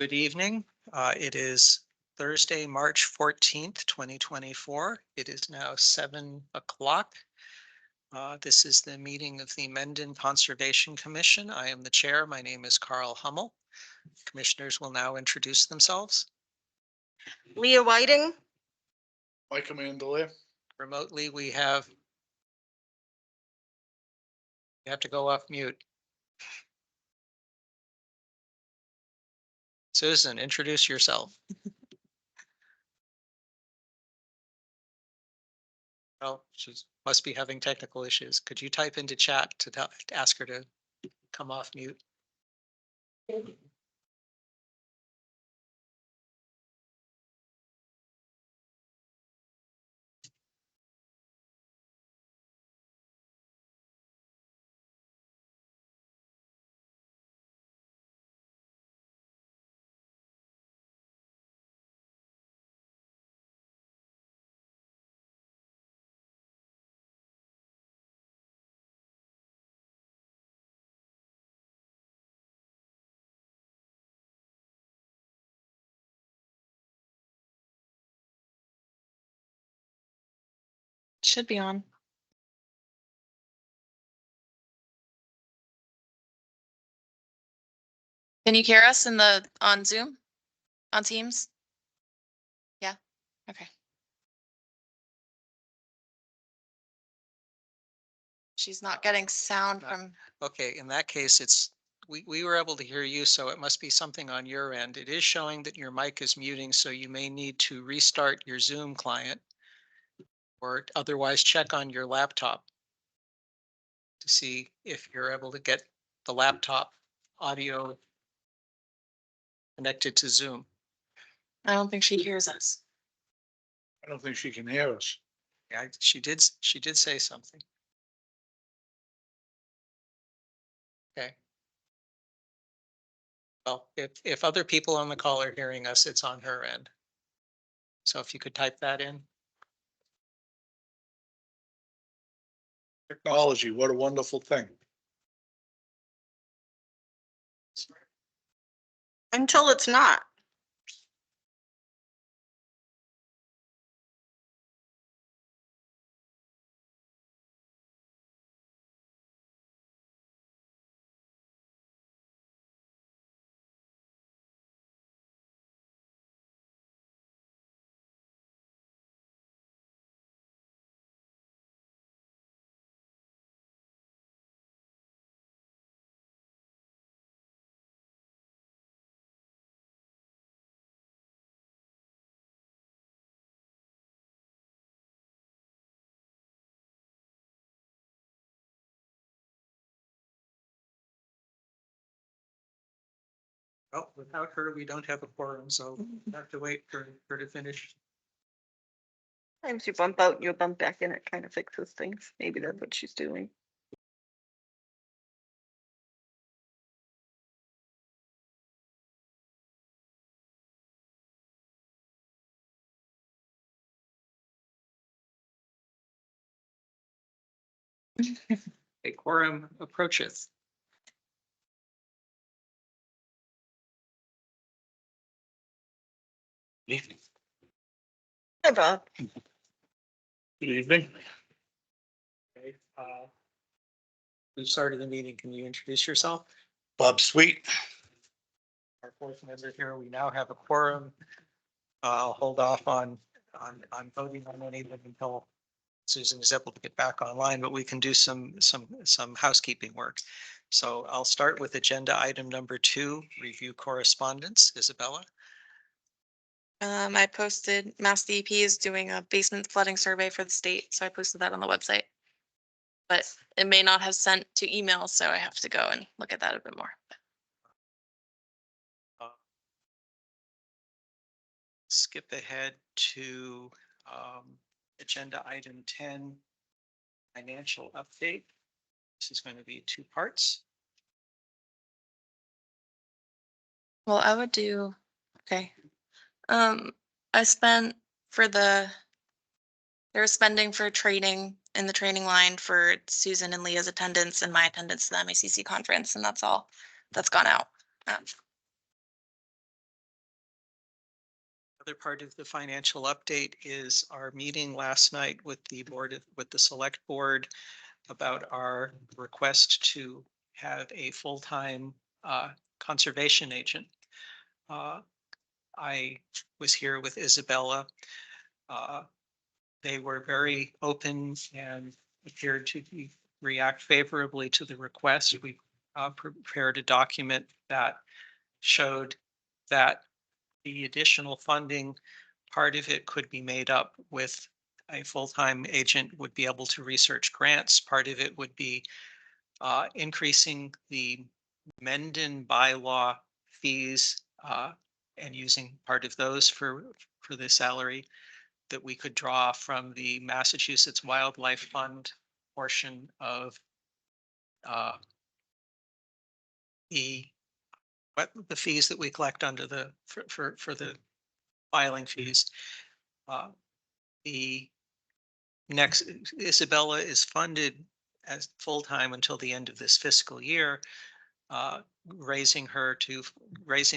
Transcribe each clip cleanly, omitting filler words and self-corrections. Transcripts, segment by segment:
Good evening. It is Thursday, March 14th, 2024. It is now 7 o'clock. This is the meeting of the Mendon Conservation Commission. I am the chair. My name is Carl Hummel. Commissioners will now introduce themselves. Leah Whiting. Mike Amandale. Remotely, we have you have to go off mute. Susan, introduce yourself. Oh, she must be having technical issues. Could you type into chat to ask her to come off mute? Should be on. Can you hear us on Zoom? On Teams? Yeah. Okay. She's not getting sound from. Okay, in that case, we were able to hear you, so it must be something on your end. It is showing that your mic is muting, so you may need to restart your Zoom client or otherwise check on your laptop to see if you're able to get the laptop audio connected to Zoom. I don't think she hears us. I don't think she can hear us. Yeah, she did say something. Okay. Well, if other people on the call are hearing us, it's on her end. So if you could type that in. Technology, what a wonderful thing. Until it's not. Well, without her, we don't have a quorum, so we have to wait for her to finish. Sometimes you bump out, you bump back in, it kind of fixes things. Maybe that's what she's doing. A quorum approaches. Good evening. Hi, Bob. Good evening. Okay, we started the meeting. Can you introduce yourself? Bob Sweet. Our fourth member here. We now have a quorum. I'll hold off on voting on anything until Susan is able to get back online, but we can do some housekeeping work. So I'll start with agenda item number 2, review correspondence. Isabella. I posted Mass DEP is doing a basement flooding survey for the state, so I posted that on the website. But it may not have sent to email, so I have to go and look at that a bit more. Skip ahead to agenda item 10, financial update. This is going to be 2 parts. Well, I would do, okay. I spent for there was spending for training in the training line for Susan and Leah's attendance and my attendance to the MACC conference, and that's all that's gone out. Other part of the financial update is our meeting last night with the with the select board about our request to have a full-time conservation agent. I was here with Isabella. Uh, They were very open and appeared to react favorably to the request. We prepared a document that showed that the additional funding, part of it could be made up with a full-time agent would be able to research grants. Part of it would be increasing the Mendon bylaw fees and using part of those for the salary that we could draw from the Massachusetts Wildlife Fund portion of uh, the the fees that we collect under the for the filing fees. Uh, the next Isabella is funded as full-time until the end of this fiscal year. Uh, raising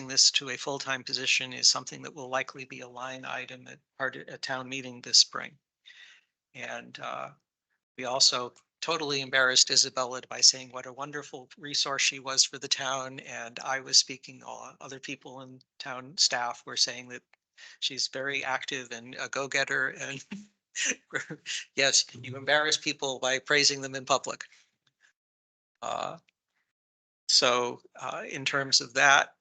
this to a full-time position is something that will likely be a line item at a town meeting this spring. And we also totally embarrassed Isabella by saying what a wonderful resource she was for the town. And I was speaking, all other people in town staff were saying that she's very active and a go-getter. And yes, you embarrass people by praising them in public. So in terms of that,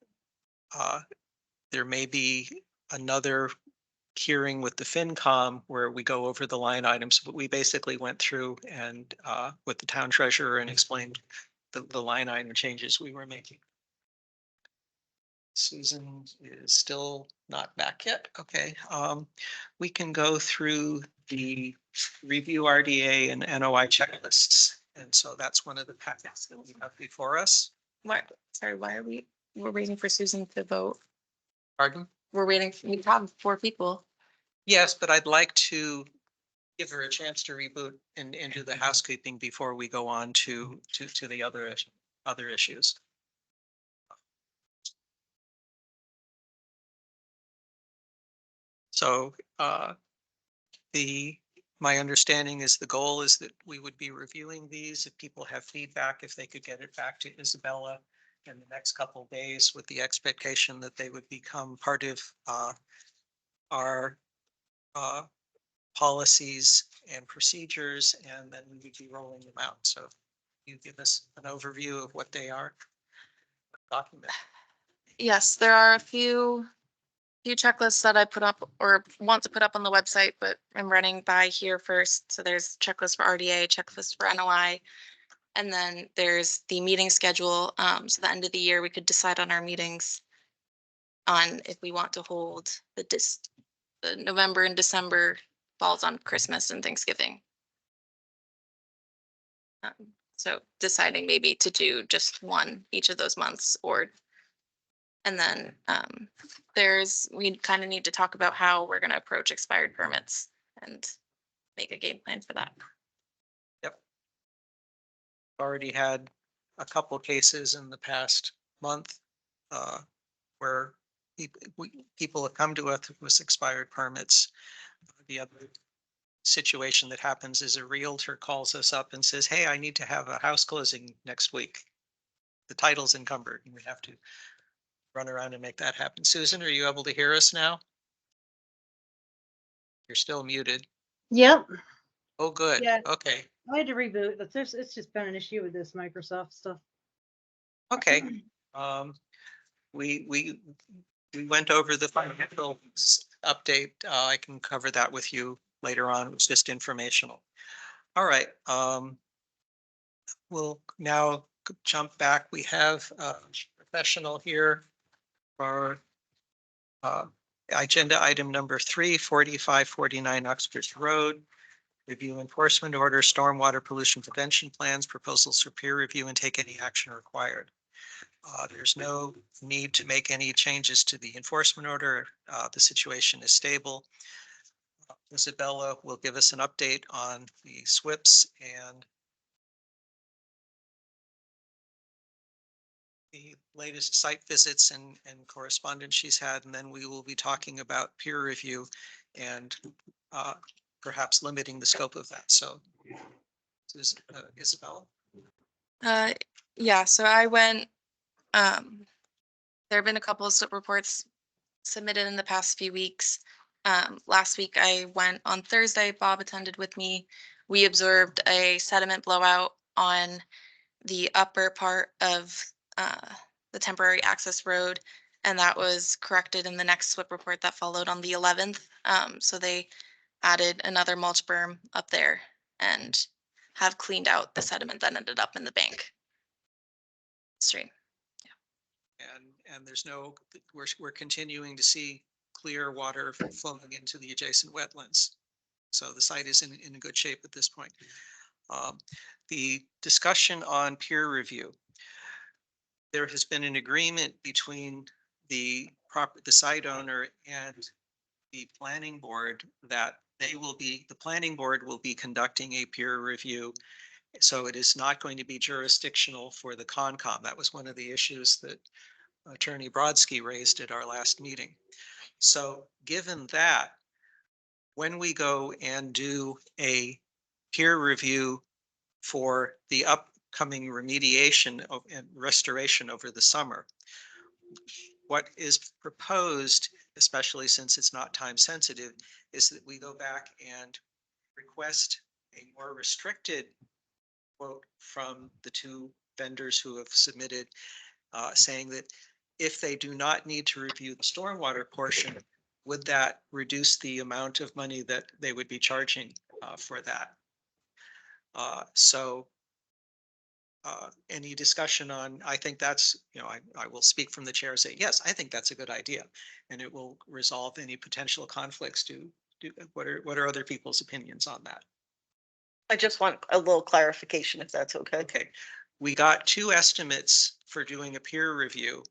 there may be another hearing with the FinCom where we go over the line items, but we basically went through and with the town treasurer and explained the line item changes we were making. Susan is still not back yet. Okay. We can go through the review RDA and NOI checklists. And so that's one of the packets that we have before us. Sorry, we're waiting for Susan to vote. Pardon? We have 4 people. Yes, but I'd like to give her a chance to reboot and do the housekeeping before we go on to the other issues. So my understanding is the goal is that we would be reviewing these. If people have feedback, if they could get it back to Isabella in the next couple of days with the expectation that they would become part of our policies and procedures, and then we would be rolling them out. So you give us an overview of what they are. Document. Yes, there are a few checklists that I put up or want to put up on the website, but I'm running by here first. So there's checklist for RDA, checklist for NOI. And then there's the meeting schedule. So the end of the year, we could decide on our meetings on if we want to hold the November and December falls on Christmas and Thanksgiving. So deciding maybe to do just one each of those months and then we kind of need to talk about how we're going to approach expired permits and make a game plan for that. Yep. Already had a couple cases in the past month where people have come to us with expired permits. The other situation that happens is a realtor calls us up and says, hey, I need to have a house closing next week. The title's encumbered and we have to run around and make that happen. Susan, are you able to hear us now? You're still muted. Yep, Oh, good. Yeah. Okay. I had to reboot, but it's just been an issue with this Microsoft stuff. Okay. We went over the financial update. I can cover that with you later on. It's just informational. All right. We'll now jump back. We have a professional here for agenda item number 3, 4549 Uxbridge Road. Review enforcement order, stormwater pollution prevention plans, proposals for peer review and take any action required. There's no need to make any changes to the enforcement order. The situation is stable. Isabella will give us an update on the SWIPs and the latest site visits and correspondence she's had, and then we will be talking about peer review and perhaps limiting the scope of that. So, Isabella? Uh, yeah, so I went, there have been a couple of SWIP reports submitted in the past few weeks. Last week I went on Thursday, Bob attended with me. We observed a sediment blowout on the upper part of the temporary access road. And that was corrected in the next SWIP report that followed on the 11th. So they added another mulch berm up there and have cleaned out the sediment that ended up in the bank stream. And there's no, we're continuing to see clear water flowing into the adjacent wetlands. So the site is in good shape at this point. The discussion on peer review. There has been an agreement between the site owner and the planning board that the planning board will be conducting a peer review. So it is not going to be jurisdictional for the Concom. That was one of the issues that Attorney Brodsky raised at our last meeting. So given that, when we go and do a peer review for the upcoming remediation and restoration over the summer, what is proposed, especially since it's not time sensitive, is that we go back and request a more restricted quote from the two vendors who have submitted, saying that if they do not need to review the stormwater portion, would that reduce the amount of money that they would be charging for that? So any discussion on, I think that's, I will speak from the chair, say, yes, I think that's a good idea. And it will resolve any potential conflicts to do, what are other people's opinions on that? I just want a little clarification if that's okay. Okay, we got two estimates for doing a peer review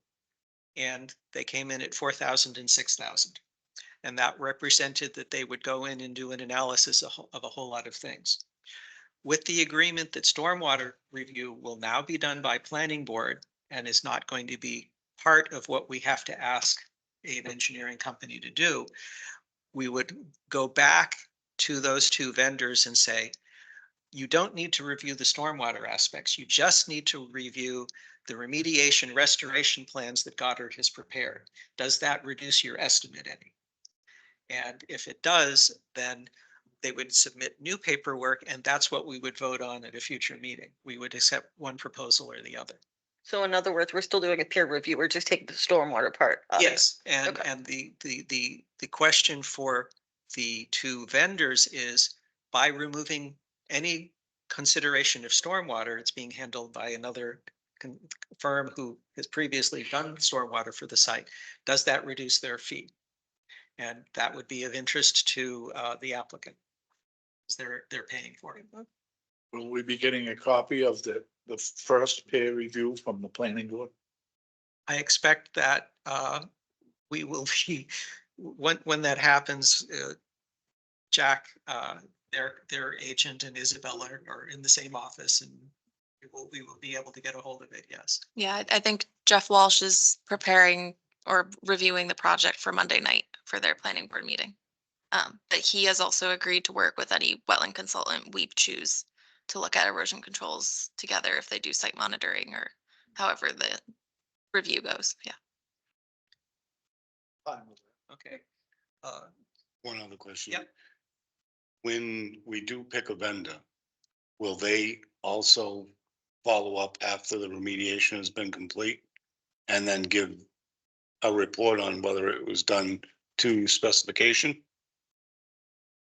and they came in at 4,000 and 6,000. And that represented that they would go in and do an analysis of a whole lot of things. With the agreement that stormwater review will now be done by planning board and is not going to be part of what we have to ask an engineering company to do, we would go back to those two vendors and say, you don't need to review the stormwater aspects. You just need to review the remediation restoration plans that Goddard has prepared. Does that reduce your estimate any? And if it does, then they would submit new paperwork and that's what we would vote on at a future meeting. We would accept one proposal or the other. So in other words, we're still doing a peer review. We're just taking the stormwater part. Yes, and Okay. the question for the two vendors is, by removing any consideration of stormwater, it's being handled by another firm who has previously done stormwater for the site. Does that reduce their fee? And that would be of interest to the applicant. They're paying for it. Will we be getting a copy of the first peer review from the planning board? I expect that we will be, when that happens, Jack, their agent and Isabella are in the same office and we will be able to get a hold of it, yes. Yeah, I think Jeff Walsh is preparing or reviewing the project for Monday night for their planning board meeting. But he has also agreed to work with any wetland consultant we choose to look at erosion controls together if they do site monitoring or however the review goes. Yeah. Fine with it. Okay. One other question. Yep. When we do pick a vendor, will they also follow up after the remediation has been complete? And then give a report on whether it was done to specification?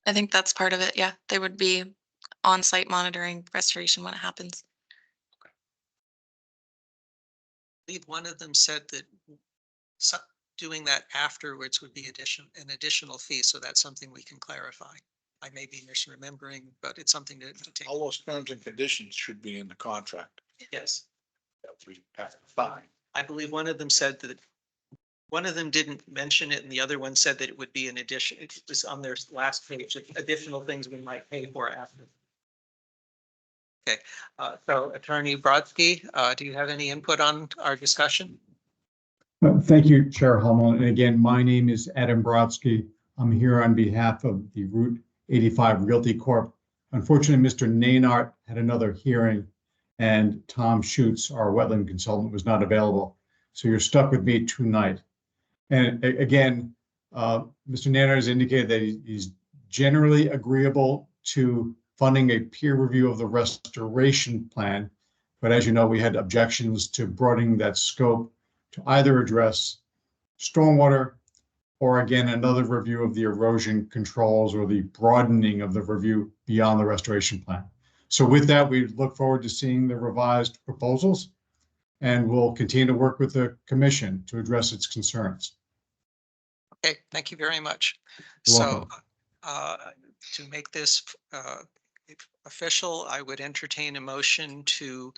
I think that's part of it. Yeah. They would be on-site monitoring restoration when it happens. I believe one of them said that doing that afterwards would be an additional fee. So that's something we can clarify. I may be misremembering, but it's something to take. All those terms and conditions should be in the contract Yes. that we have to sign. I believe one of them said that one of them didn't mention it and the other one said that it would be an addition. It was on their last page, additional things we might pay for after. So Attorney Brodsky, do you have any input on our discussion? Thank you, Chair Hummel. And again, my name is Adam Brodsky. I'm here on behalf of the Route 85 Realty Corp. Unfortunately, Mr. Naynard had another hearing and Tom Schutz, our wetland consultant, was not available. So you're stuck with me tonight. And again, Mr. Naynard has indicated that he's generally agreeable to funding a peer review of the restoration plan. But as you know, we had objections to broadening that scope to either address stormwater or again, another review of the erosion controls or the broadening of the review beyond the restoration plan. So with that, we look forward to seeing the revised proposals and we'll continue to work with the commission to address its concerns. Okay, thank you very much. You're So welcome. to make this official, I would entertain a motion to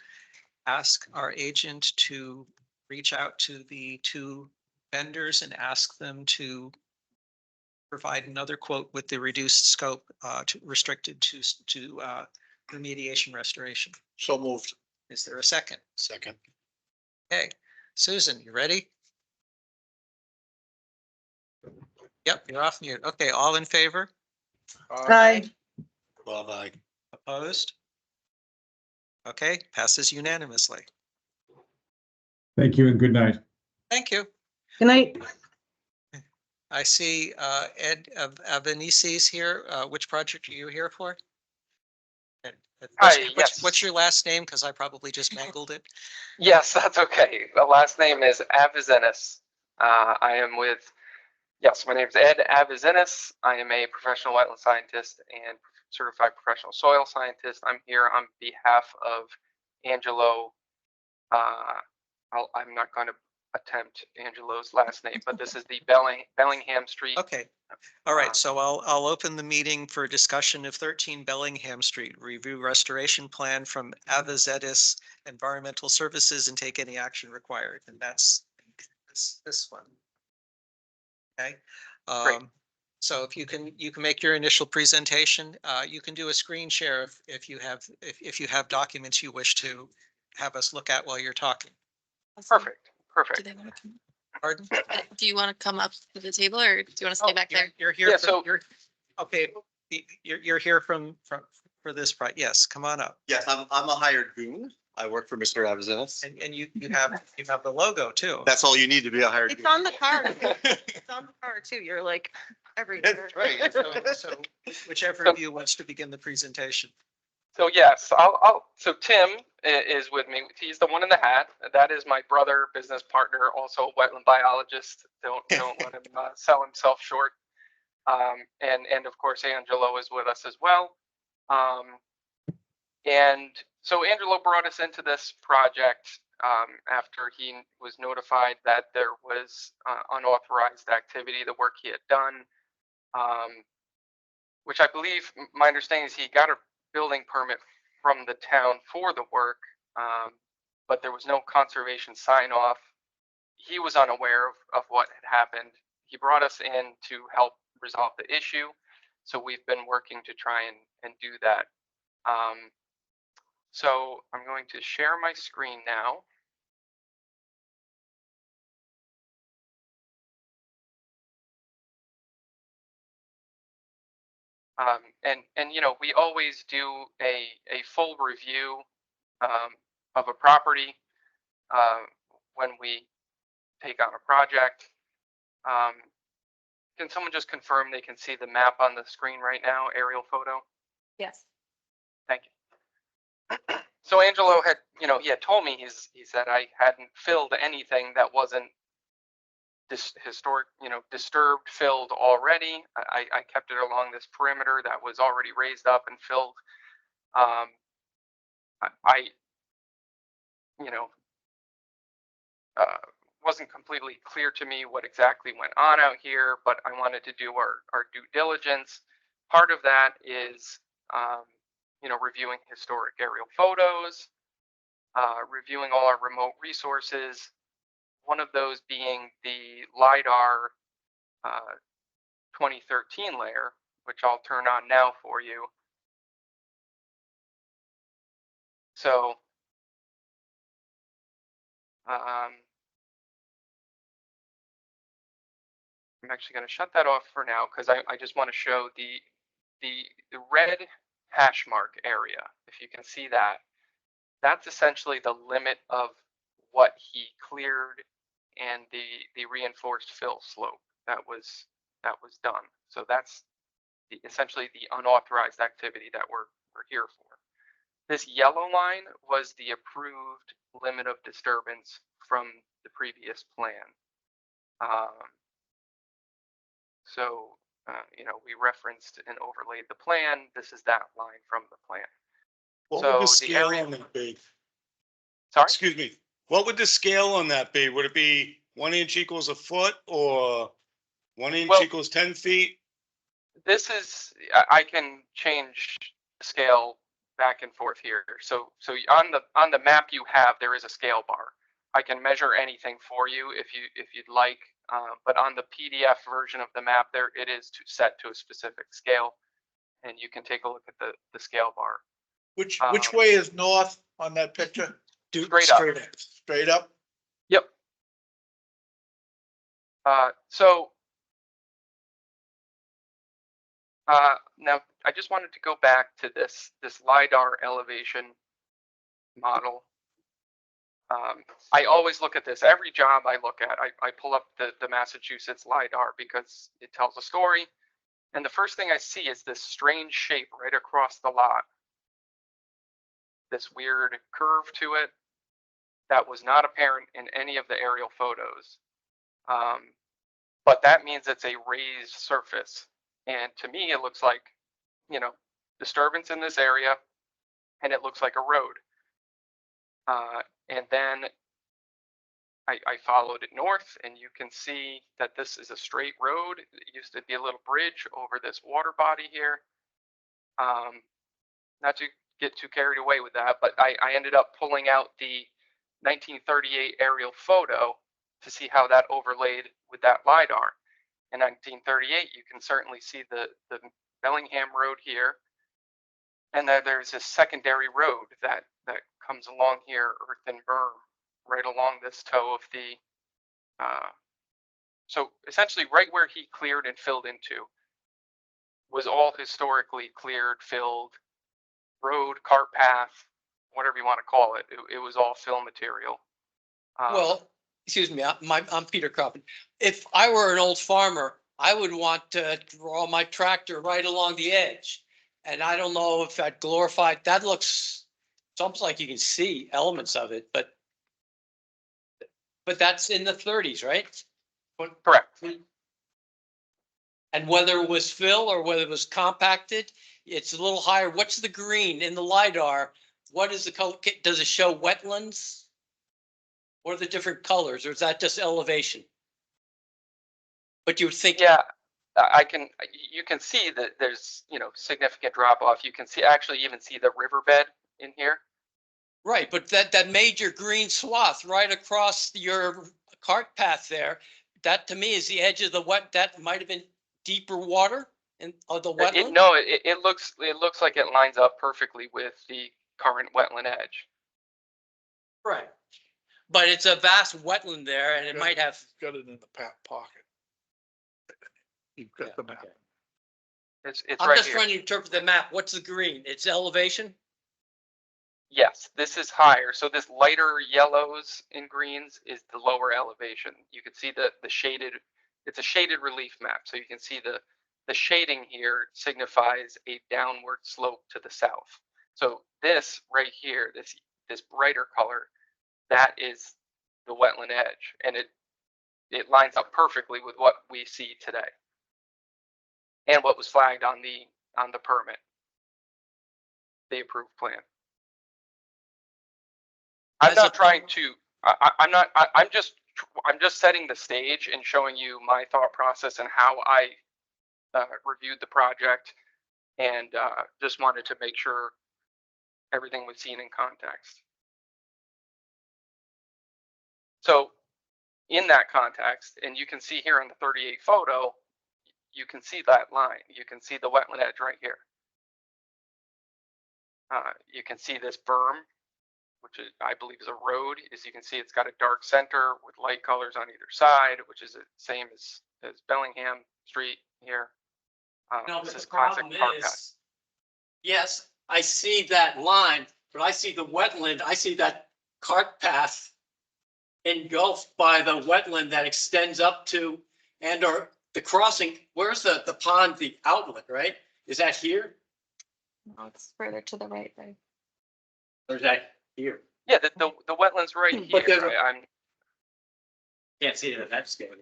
ask our agent to reach out to the two vendors and ask them to provide another quote with the reduced scope restricted to remediation restoration. So moved. Is there a second? Second. Okay, Susan, you ready? Yep, you're off mute. Okay, all in favor? Aye. Bob, aye. Opposed? Okay, passes unanimously. Thank you and good night. Thank you. Good night. I see Ed Avenises here. Which project are you here for? Ed, Hi, yes. What's your last name? Because I probably just mangled it. Yes, that's okay. The last name is Avizenis. I am with, yes, my name is Ed Avizenis. I am a professional wetland scientist and certified professional soil scientist. I'm here on behalf of Angelo. I'm not going to attempt Angelo's last name, but this is the Bellingham Street. Okay, all right, so I'll open the meeting for discussion of 13 Bellingham Street, review restoration plan from Avizetis Environmental Services and take any action required, and that's this one. Okay. Great. So if you can make your initial presentation, you can do a screen share if you have documents you wish to have us look at while you're talking. Perfect, Do perfect. they want to come? Pardon? Do you want to come up to the table or do you want to stay back there? You're here. Yeah, for- so- you're okay. You're here for this part. Yes, come on up. Yes, I'm a hired goon. I work for Mr. Avizenis. And you have the logo too. That's all you need to be a hired It's goon. on the card. It's on the card too. You're like everywhere. That's right. So whichever of you wants to begin the presentation. So yes, so Tim is with me. He's the one in the hat. That is my brother, business partner, also a wetland biologist. Don't let him sell himself short. And of course, Angelo is with us as well. And so Angelo brought us into this project after he was notified that there was unauthorized activity, the work he had done, which I believe, my understanding is he got a building permit from the town for the work, but there was no conservation sign off. He was unaware of what had happened. He brought us in to help resolve the issue. So we've been working to try and do that. So I'm going to share my screen now. And you know, we always do a full review of a property when we take on a project. Can someone just confirm they can see the map on the screen right now, aerial photo? Yes. Thank you. So Angelo had, you know, he had told me, he said I hadn't filled anything that wasn't historic, you know, disturbed, filled already. I kept it along this perimeter that was already raised up and filled. I you know, wasn't completely clear to me what exactly went on out here, but I wanted to do our due diligence. Part of that is, you know, reviewing historic aerial photos, reviewing all our remote resources. One of those being the LiDAR 2013 layer, which I'll turn on now for you. So, I'm actually going to shut that off for now because I just want to show the red hash mark area. If you can see that, that's essentially the limit of what he cleared and the reinforced fill slope that was done. So that's essentially the unauthorized activity that we're here for. This yellow line was the approved limit of disturbance from the previous plan. So, we referenced and overlaid the plan. This is that line from the plan. What So would the the scale area- on that be? Sorry? Excuse me, what would the scale on that be? Would it be 1 inch equals a foot or 1 inch Well- equals 10 feet? This is, I can change the scale back and forth here. So on the map you have, there is a scale bar. I can measure anything for you if you'd like, but on the PDF version of the map, there it is set to a specific scale, and you can take a look at the scale bar. Which Um, way is north on that picture? Straight up. Straight up? Yep. So now I just wanted to go back to this LiDAR elevation model. I always look at this. Every job I look at, I pull up the Massachusetts LiDAR because it tells a story. And the first thing I see is this strange shape right across the lot. This weird curve to it that was not apparent in any of the aerial photos. But that means it's a raised surface. And to me, it looks like, disturbance in this area, and it looks like a road. And then I followed it north, and you can see that this is a straight road. It used to be a little bridge over this water body here. Not to get too carried away with that, but I ended up pulling out the 1938 aerial photo to see how that overlaid with that LiDAR. In 1938, you can certainly see the Bellingham Road here, and then there's this secondary road that comes along here, earthen berm, right along this toe of the, so essentially right where he cleared and filled into was all historically cleared, filled, road, cart path, whatever you want to call it. It was all fill material. Well, excuse me, I'm Peter Coppin. If I were an old farmer, I would want to draw my tractor right along the edge. And I don't know if that glorified, that looks, it's almost like you can see elements of it, but that's in the 30s, right? Correct. And whether it was fill or whether it was compacted, it's a little higher. What's the green in the LiDAR? What is the color? Does it show wetlands? What are the different colors, or is that just elevation? But you would think. Yeah, you can see that there's, significant drop off. You can actually even see the riverbed in here. Right, but that major green swath right across your cart path there, that to me is the edge of the that might have been deeper water of the wetland. No, it looks like it lines up perfectly with the current wetland edge. Right. But it's a vast wetland there, and it might have. Got it in the pocket. You've got the map. Okay. It's I'm right just here. trying to interpret the map. What's the green? It's elevation? Yes, this is higher. So this lighter yellows and greens is the lower elevation. You can see the shaded, it's a shaded relief map. So you can see the shading here signifies a downward slope to the south. So this right here, this brighter color, that is the wetland edge, and it lines up perfectly with what we see today and what was flagged on the permit, the approved plan. I'm not trying to. I'm just setting the stage and showing you my thought process and how I reviewed the project, and just wanted to make sure everything was seen in context. So in that context, and you can see here in the 38 photo, you can see that line. You can see the wetland edge right here. You can see this berm which is, I believe is a road. As you can see, it's got a dark center with light colors on either side, which is the same as Bellingham Street here. No, This but is the classic problem cart path. is, yes, I see that line, but I see the wetland, I see that cart path engulfed by the wetland that extends up to, and or the crossing, where's the pond, the outlet, right? Is that here? No, it's further to the right there. Or is that here? Yeah, the wetlands right But here. there's a- I'm Can't see it at that scale.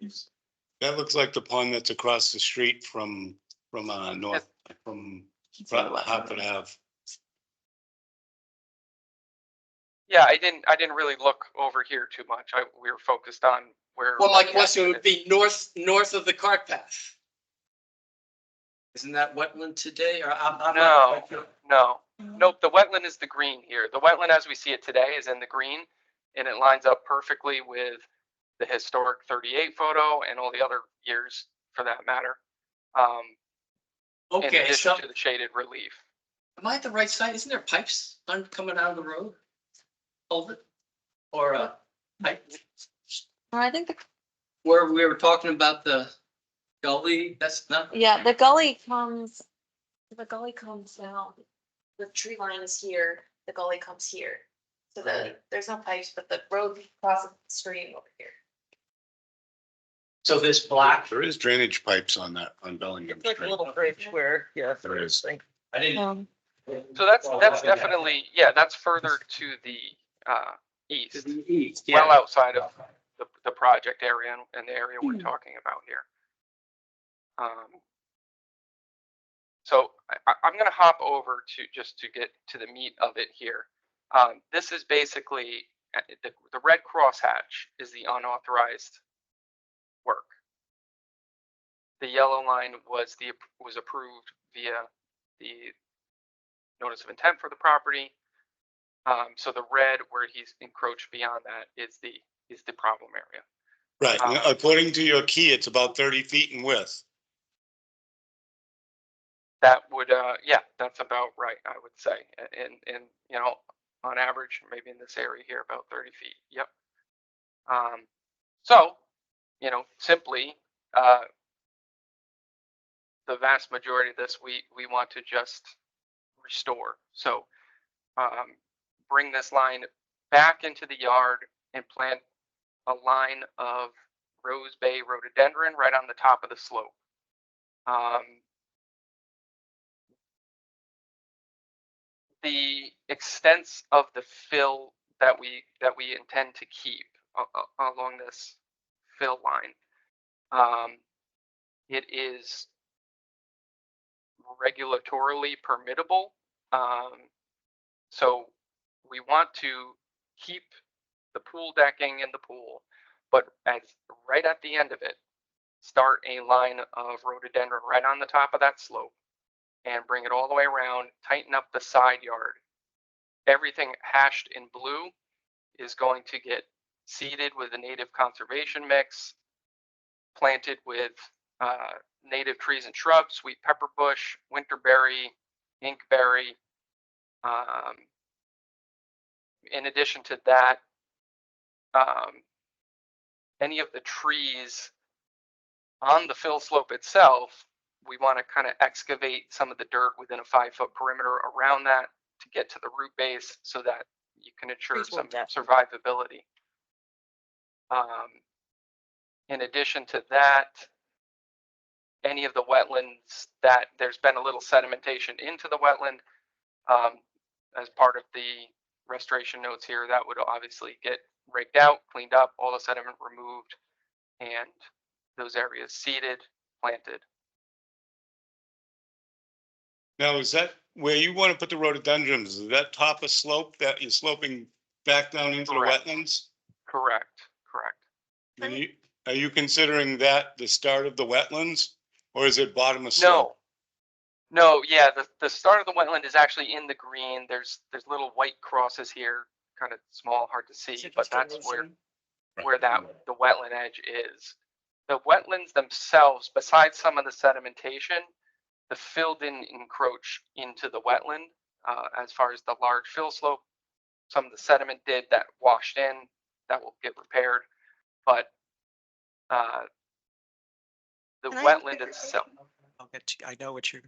That looks like the pond that's across the street from north, from Hartford Ave. Yeah, I didn't really look over here too much. We were focused on where. Well, my the question would accident- be north of the cart path. Isn't that wetland today, or I'm No, not quite sure. no, nope. The wetland is the green here. The wetland as we see it today is in the green, and it lines up perfectly with the historic 38 photo and all the other years for that matter. In Okay, addition so to the shaded relief. am I at the right side? Isn't there pipes coming out of the road? Over? Or pipe? I think Where we were talking about the gully, that's not. yeah, the gully comes down. The tree line is here, the gully comes here. So Right. there's no pipes, but the road crosses the stream over here. So this black. There is drainage pipes on Bellingham It's like a Street. little bridge where, yeah. There is. I didn't. So that's definitely, yeah, that's further to the east, To the east, well yeah. outside of the project area and the area we're talking about here. So I'm going to hop over to just to get to the meat of it here. This is basically the red crosshatch is the unauthorized work. The yellow line was approved via the notice of intent for the property. So the red where he's encroached beyond that is the problem area. Right. Now, according to your key, it's about 30 feet in width. That would, yeah, that's about right, I would say. And you know, on average, maybe in this area here, about 30 feet. Yep. So, you know, simply, the vast majority of this we want to just restore. So, bring this line back into the yard and plant a line of Rose Bay rhododendron right on the top of the slope. The extents of the fill that we intend to keep along this fill line, it is regulatorily permittable. So we want to keep the pool decking in the pool, but right at the end of it, start a line of rhododendron right on the top of that slope and bring it all the way around, tighten up the side yard. Everything hashed in blue is going to get seeded with a native conservation mix, planted with native trees and shrubs, sweet pepper bush, winterberry, inkberry. In addition to that, any of the trees on the fill slope itself, we want to kind of excavate some of the dirt within a 5-foot perimeter around that to get to the root base so that you can ensure Trees some won't die. survivability. In addition to that, any of the wetlands that there's been a little sedimentation into the wetland, as part of the restoration notes here, that would obviously get raked out, cleaned up, all the sediment removed, and those areas seeded, planted. Now, is that where you want to put the rhododendrons? Is that top of slope that you're sloping back down into Correct. the wetlands? Correct. And are you considering that the start of the wetlands, or is it bottom of slope? No, yeah, the start of the wetland is actually in the green. There's little white crosses here, kind of small, hard to see, but that's where the wetland edge is. The wetlands themselves, besides some of the sedimentation, the fill didn't encroach into the wetland as far as the large fill slope. some of the sediment did that washed in, that will get repaired. But the Can I ask wetland a itself, I'll get to, I know what you're,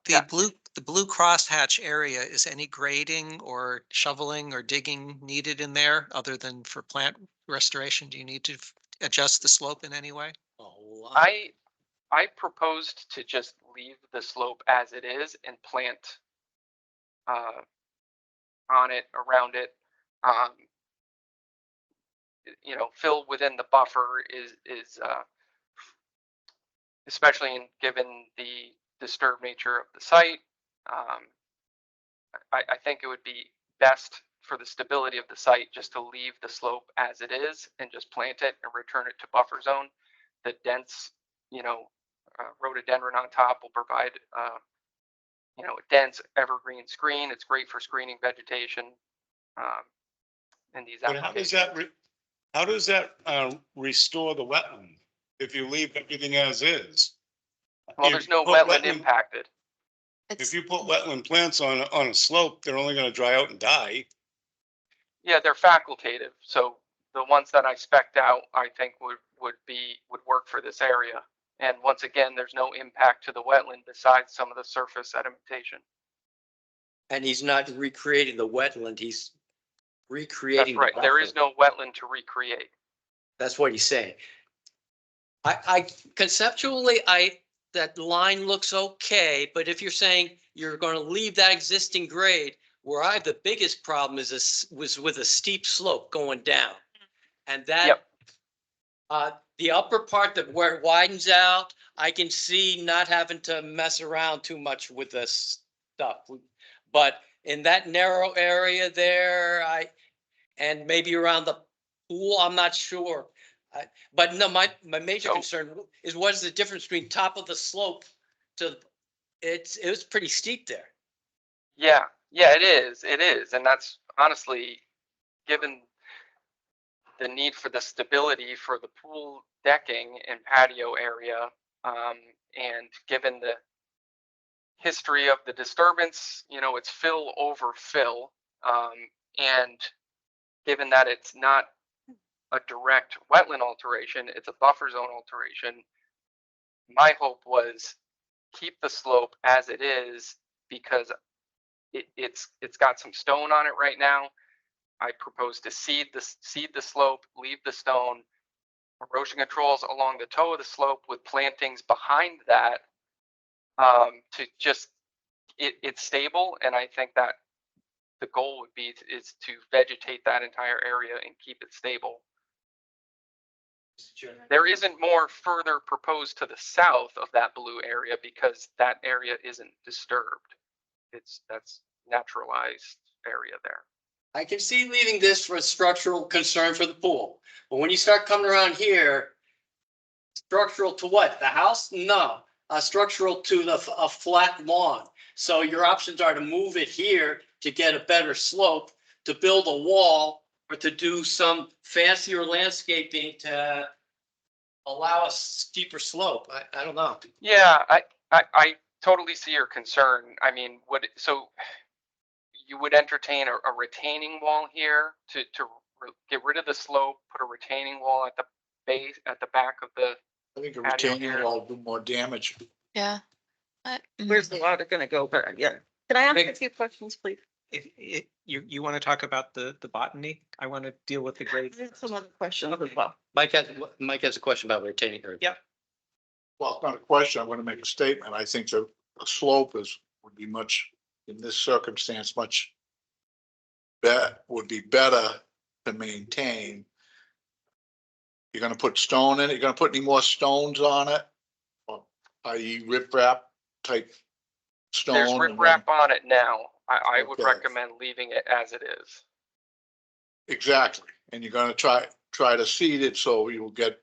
Yeah. the blue crosshatch area, is any grading or shoveling or digging needed in there other than for plant restoration? Do you need to adjust the slope in any way? A lot. I proposed to just leave the slope as it is and plant on it, around it. Fill within the buffer is especially given the disturbed nature of the site. I think it would be best for the stability of the site just to leave the slope as it is and just plant it and return it to buffer zone. The dense, rhododendron on top will provide, a dense evergreen screen. It's great for screening vegetation in these But how does that, applications. how does that restore the wetland if you leave everything as is? Well, If there's you no put wetland impacted. If It's, you put wetland plants on a slope, they're only gonna dry out and die. Yeah, they're facultative. So the ones that I spec'd out, I think would work for this area. And once again, there's no impact to the wetland besides some of the surface sedimentation. And he's not recreating the wetland, he's That's recreating. the right. There is buffer. no wetland to recreate. That's what he's saying. I conceptually, that line looks okay, but if you're saying you're gonna leave that existing grade, where I have the biggest problem was with a steep slope going down. And that, Yep. the upper part that where it widens out, I can see not having to mess around too much with this stuff. But in that narrow area there, and maybe around the pool, I'm not sure. But no, my major So- concern is what is the difference between top of the slope to, it was pretty steep there. Yeah, it is. It is. And that's honestly, given the need for the stability for the pool decking and patio area, and given the history of the disturbance, it's fill over fill. And given that it's not a direct wetland alteration, it's a buffer zone alteration, my hope was keep the slope as it is because it's got some stone on it right now. I propose to seed the slope, leave the stone, erosion controls along the toe of the slope with plantings behind that, to just it's stable. And I think that the goal would be is to vegetate that entire area and keep it stable. There isn't more further proposed to the south of that blue area because that area isn't disturbed. That's naturalized area there. I can see leaving this for a structural concern for the pool, but when you start coming around here, structural to what? The house? No, structural to a flat lawn. So your options are to move it here to get a better slope, to build a wall, or to do some fancier landscaping to allow a steeper slope. I don't know. Yeah, I totally see your concern. I mean, so you would entertain a retaining wall here to get rid of the slope, put a retaining wall at the base, at the back of the, I think a Patio retaining here. wall will do more damage. yeah. Where's the water gonna go? But yeah. Can I ask a few questions, please? If you want to talk about the botany, I want to deal with the grade. There's some other questions as well. Mike has a question about retaining her. Yep. Well, it's not a question. I'm going to make a statement. I think the slope would be much, in this circumstance, would be better to maintain. You're going to put stone in it. You're going to put any more stones on it? Or i.e. riprap type stone? there's and then- riprap on it now. I would Okay. recommend leaving it as it is. Exactly. And you're going to try to seed it so you will get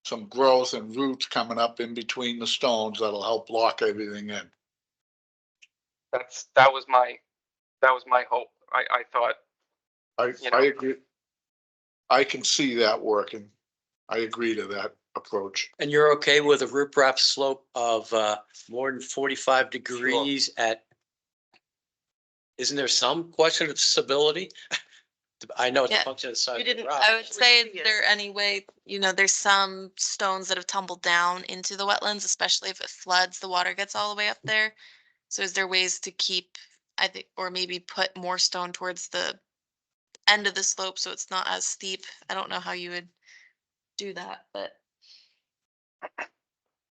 some growth and roots coming up in between the stones that'll help lock everything in. That was my hope. I thought, I agree. I can see that working. I agree to that approach. And you're okay with a riprap slope of more than 45 degrees at Isn't there some question of stability? I know it's a Yeah. function of the size You of the didn't- rock. I would say, see is it. there any way, there's some stones that have tumbled down into the wetlands, especially if it floods, the water gets all the way up there. So is there ways to keep, I think, or maybe put more stone towards the end of the slope so it's not as steep? I don't know how you would do that, but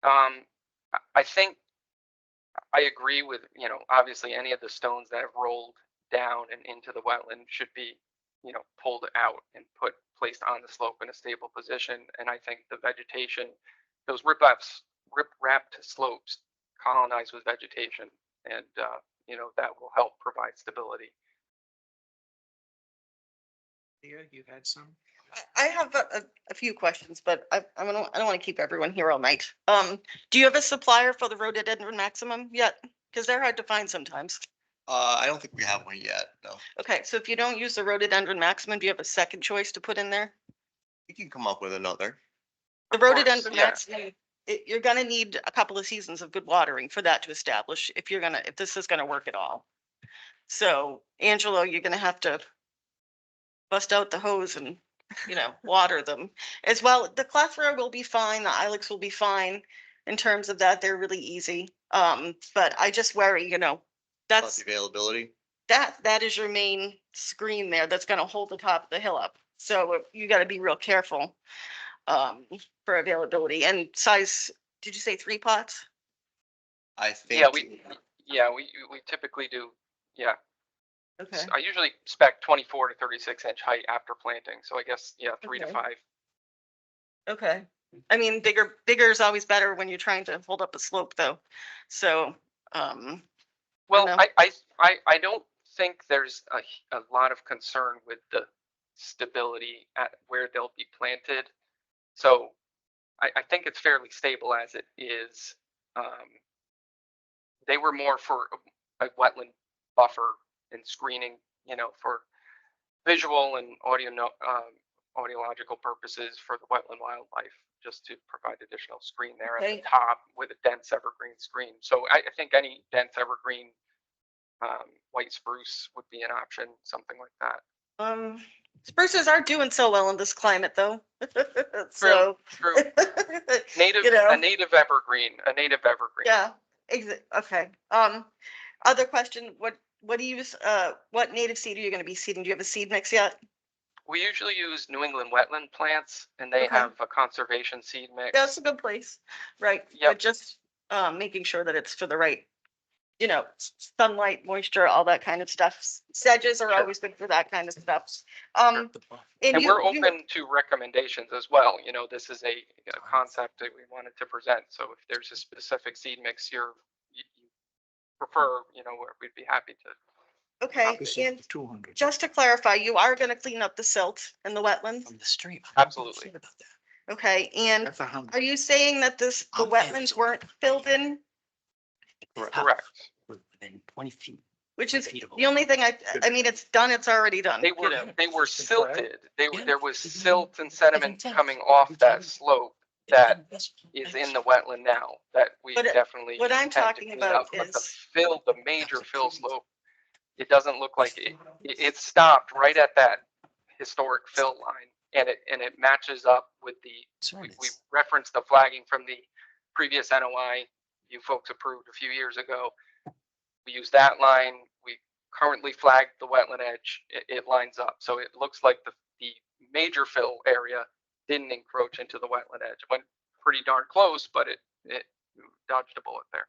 I think I agree with, obviously any of the stones that have rolled down and into the wetland should be, pulled out and placed on the slope in a stable position. And I think the vegetation, those rip-wrapped slopes colonized with vegetation, and that will help provide stability. Leah, you had some? I have a few questions, but I don't want to keep everyone here all night. Do you have a supplier for the rhododendron maximum yet? Because they're hard to find sometimes. I don't think we have one yet, no. Okay, so if you don't use the rhododendron maximum, do you have a second choice to put in there? We can come up with another. The Of course, rhododendron yeah. maximum, you're gonna need a couple of seasons of good watering for that to establish, if this is gonna work at all. So Angelo, you're gonna have to bust out the hose and, water them as well. The clethra will be fine, the ilex will be fine. In terms of that, they're really easy. But I just worry, About that's, the availability. that is your main screen there that's gonna hold the top of the hill up. So you gotta be real careful for availability and size. Did you say 3 pots? I think. We typically do, yeah. Okay, I usually spec 24 to 36-inch height after planting. So I guess, 3 to Okay. 5. okay. I mean, bigger is always better when you're trying to hold up a slope though. So, Well, know. I don't think there's a lot of concern with the stability at where they'll be planted. So I think it's fairly stable as it is. They were more for a wetland buffer and screening, for visual and audiological purposes for the wetland wildlife, just to provide additional screen there at Okay. the top with a dense evergreen screen. So I think any dense evergreen, white spruce would be an option, something like that. Spruces aren't doing so well in this climate though. So. True. Native, You know. a native evergreen. Yeah, okay. Other question, what do you use, what native seed are you gonna be seeding? Do you have a seed mix yet? We usually use New England wetland plants, and they Okay. have a conservation seed mix. That's a good place, right? Yep. But just, making sure that it's for the right, sunlight, moisture, all that kind of stuff. Sedges are Sure. always good for that kind of stuff. Sure. And And you, we're open to recommendations as well. This is a concept that we wanted to present. So if there's a specific seed mix you prefer, we'd be happy to. okay, This and is 200. just to clarify, you are gonna clean up the silt in the wetlands? From the stream. Absolutely. About that. Okay, and That's 100. are you saying that the I'm wetlands weren't filled in? Correct. Within 20 feet. Which is Feet of the only thing I mean, it's done, it's already done. They were silted. Yeah. There was silt and sediment coming off that slope that is in the wetland now, that we But definitely what I'm intend to talking clean about up. But is- the major fill slope, it doesn't look like it stopped right at that historic fill line, and it matches up with we referenced the flagging from the previous NOI you folks approved a few years ago. We use that line. We currently flagged the wetland edge. It lines up. So it looks like the major fill area didn't encroach into the wetland edge. It went pretty darn close, but it dodged a bullet there.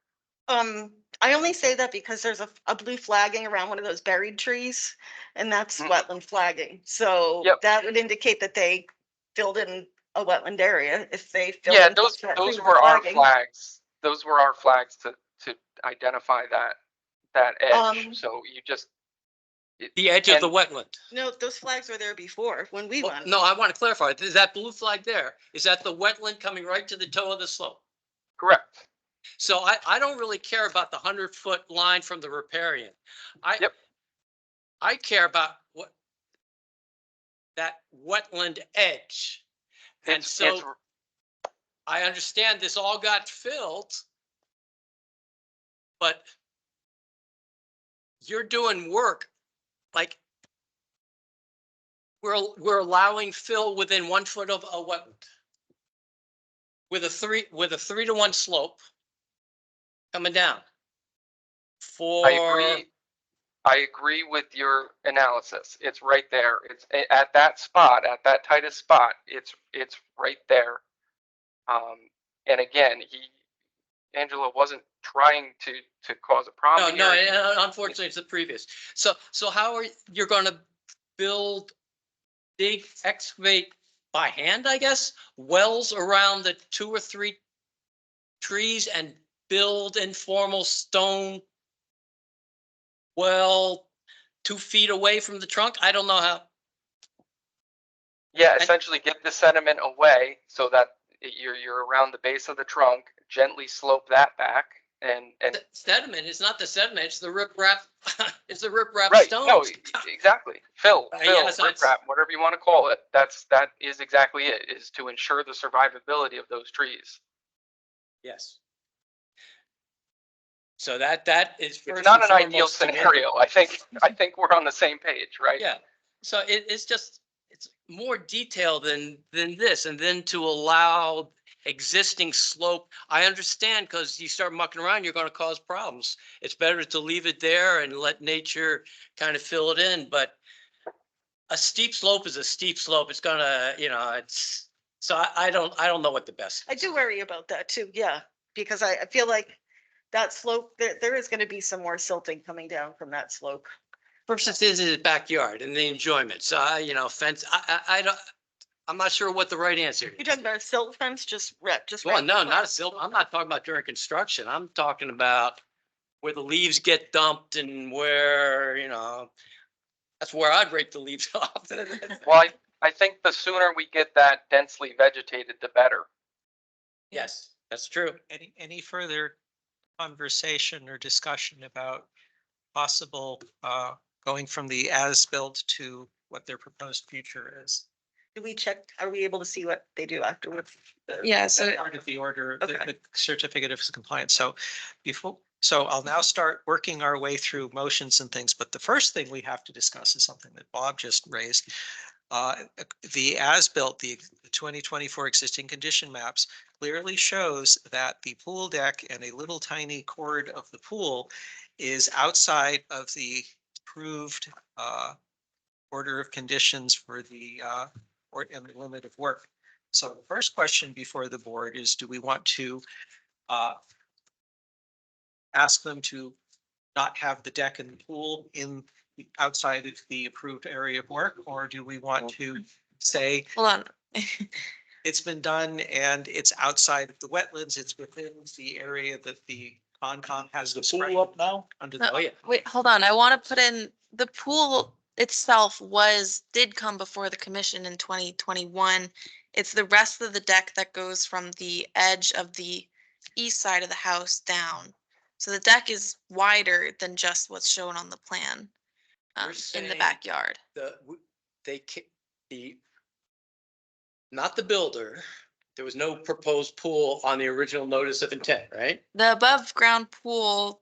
I only say that because there's a blue flagging around one of those buried trees, and that's wetland flagging. So Yep. that would indicate that they filled in a wetland area if they filled. Yeah, in those that tree with were our flagging. flags. Those were our flags to identify that edge. So you just The edge of the And- wetland. No, those flags were there before when we Well, went. no, I want to clarify. Is that blue flag there? Is that the wetland coming right to the toe of the slope? correct. So I don't really care about the 100-foot line from the riparian. Yep. I care about that wetland edge. And It's- so it's- I understand this all got filled, but you're doing work, like we're allowing fill within 1 foot of a wetland. With a 3-to-1 slope coming down. I agree with your analysis. It's right there. It's at that spot, at that tightest spot. It's right there. And again, Angela wasn't trying to cause a problem. No, here. unfortunately, it's the previous. So how are you're going to build, excavate by hand, I guess, wells around the 2 or 3 trees and build informal stone well 2 feet away from the trunk? I don't know how. Yeah, essentially get the sediment away so that you're around the base of the trunk, gently slope that back and The sediment is not the sediment, it's the riprap. It's the riprap right. stones. No, exactly. Fill, yes, riprap, whatever you want to call it. That is exactly it, is to ensure the survivability of those trees. Yes. So that is first It's not and an ideal foremost to me. scenario. I think we're on the same page, right? Yeah. So it's more detailed than this, and then to allow existing slope. I understand, because you start mucking around, you're going to cause problems. It's better to leave it there and let nature kind of fill it in. But a steep slope is a steep slope. It's gonna, it's, so I don't know what the best. I do worry about that too, yeah, because I feel like that slope, there is gonna be some more silting coming down from that slope. Versus is his backyard and the enjoyment. So fence. I don't. I'm not sure what the right answer You're is. talking about a silt fence, just Well, wrap no, not a across? silt. I'm not talking about during construction. I'm talking about where the leaves get dumped and where, that's where I'd rake the leaves off. Well, I think the sooner we get that densely vegetated, the better. Yes, that's true. Any further conversation or discussion about possible going from the as-built to what their proposed future is? Do we check, are we able to see what they do afterwards? Yeah, so Part of the order, Okay. the certificate of compliance. So I'll now start working our way through motions and things, but the first thing we have to discuss is something that Bob just raised. The as-built, the 2024 existing condition maps clearly shows that the pool deck and a little tiny cord of the pool is outside of the approved order of conditions for the and the limit of work. So the first question before the board is, do we want to ask them to not have the deck and the pool outside of the approved area of work, or do we want to say hold on. it's been done and it's outside of the wetlands, it's within the area that the Concom has Is the discretion pool up now? under No. the. Oh, yeah. Wait, hold on. I want to put in the pool itself did come before the commission in 2021. It's the rest of the deck that goes from the edge of the east side of the house down. So the deck is wider than just what's shown on the plan You're in the saying backyard. Not the builder. There was no proposed pool on the original notice of intent, right? The above ground pool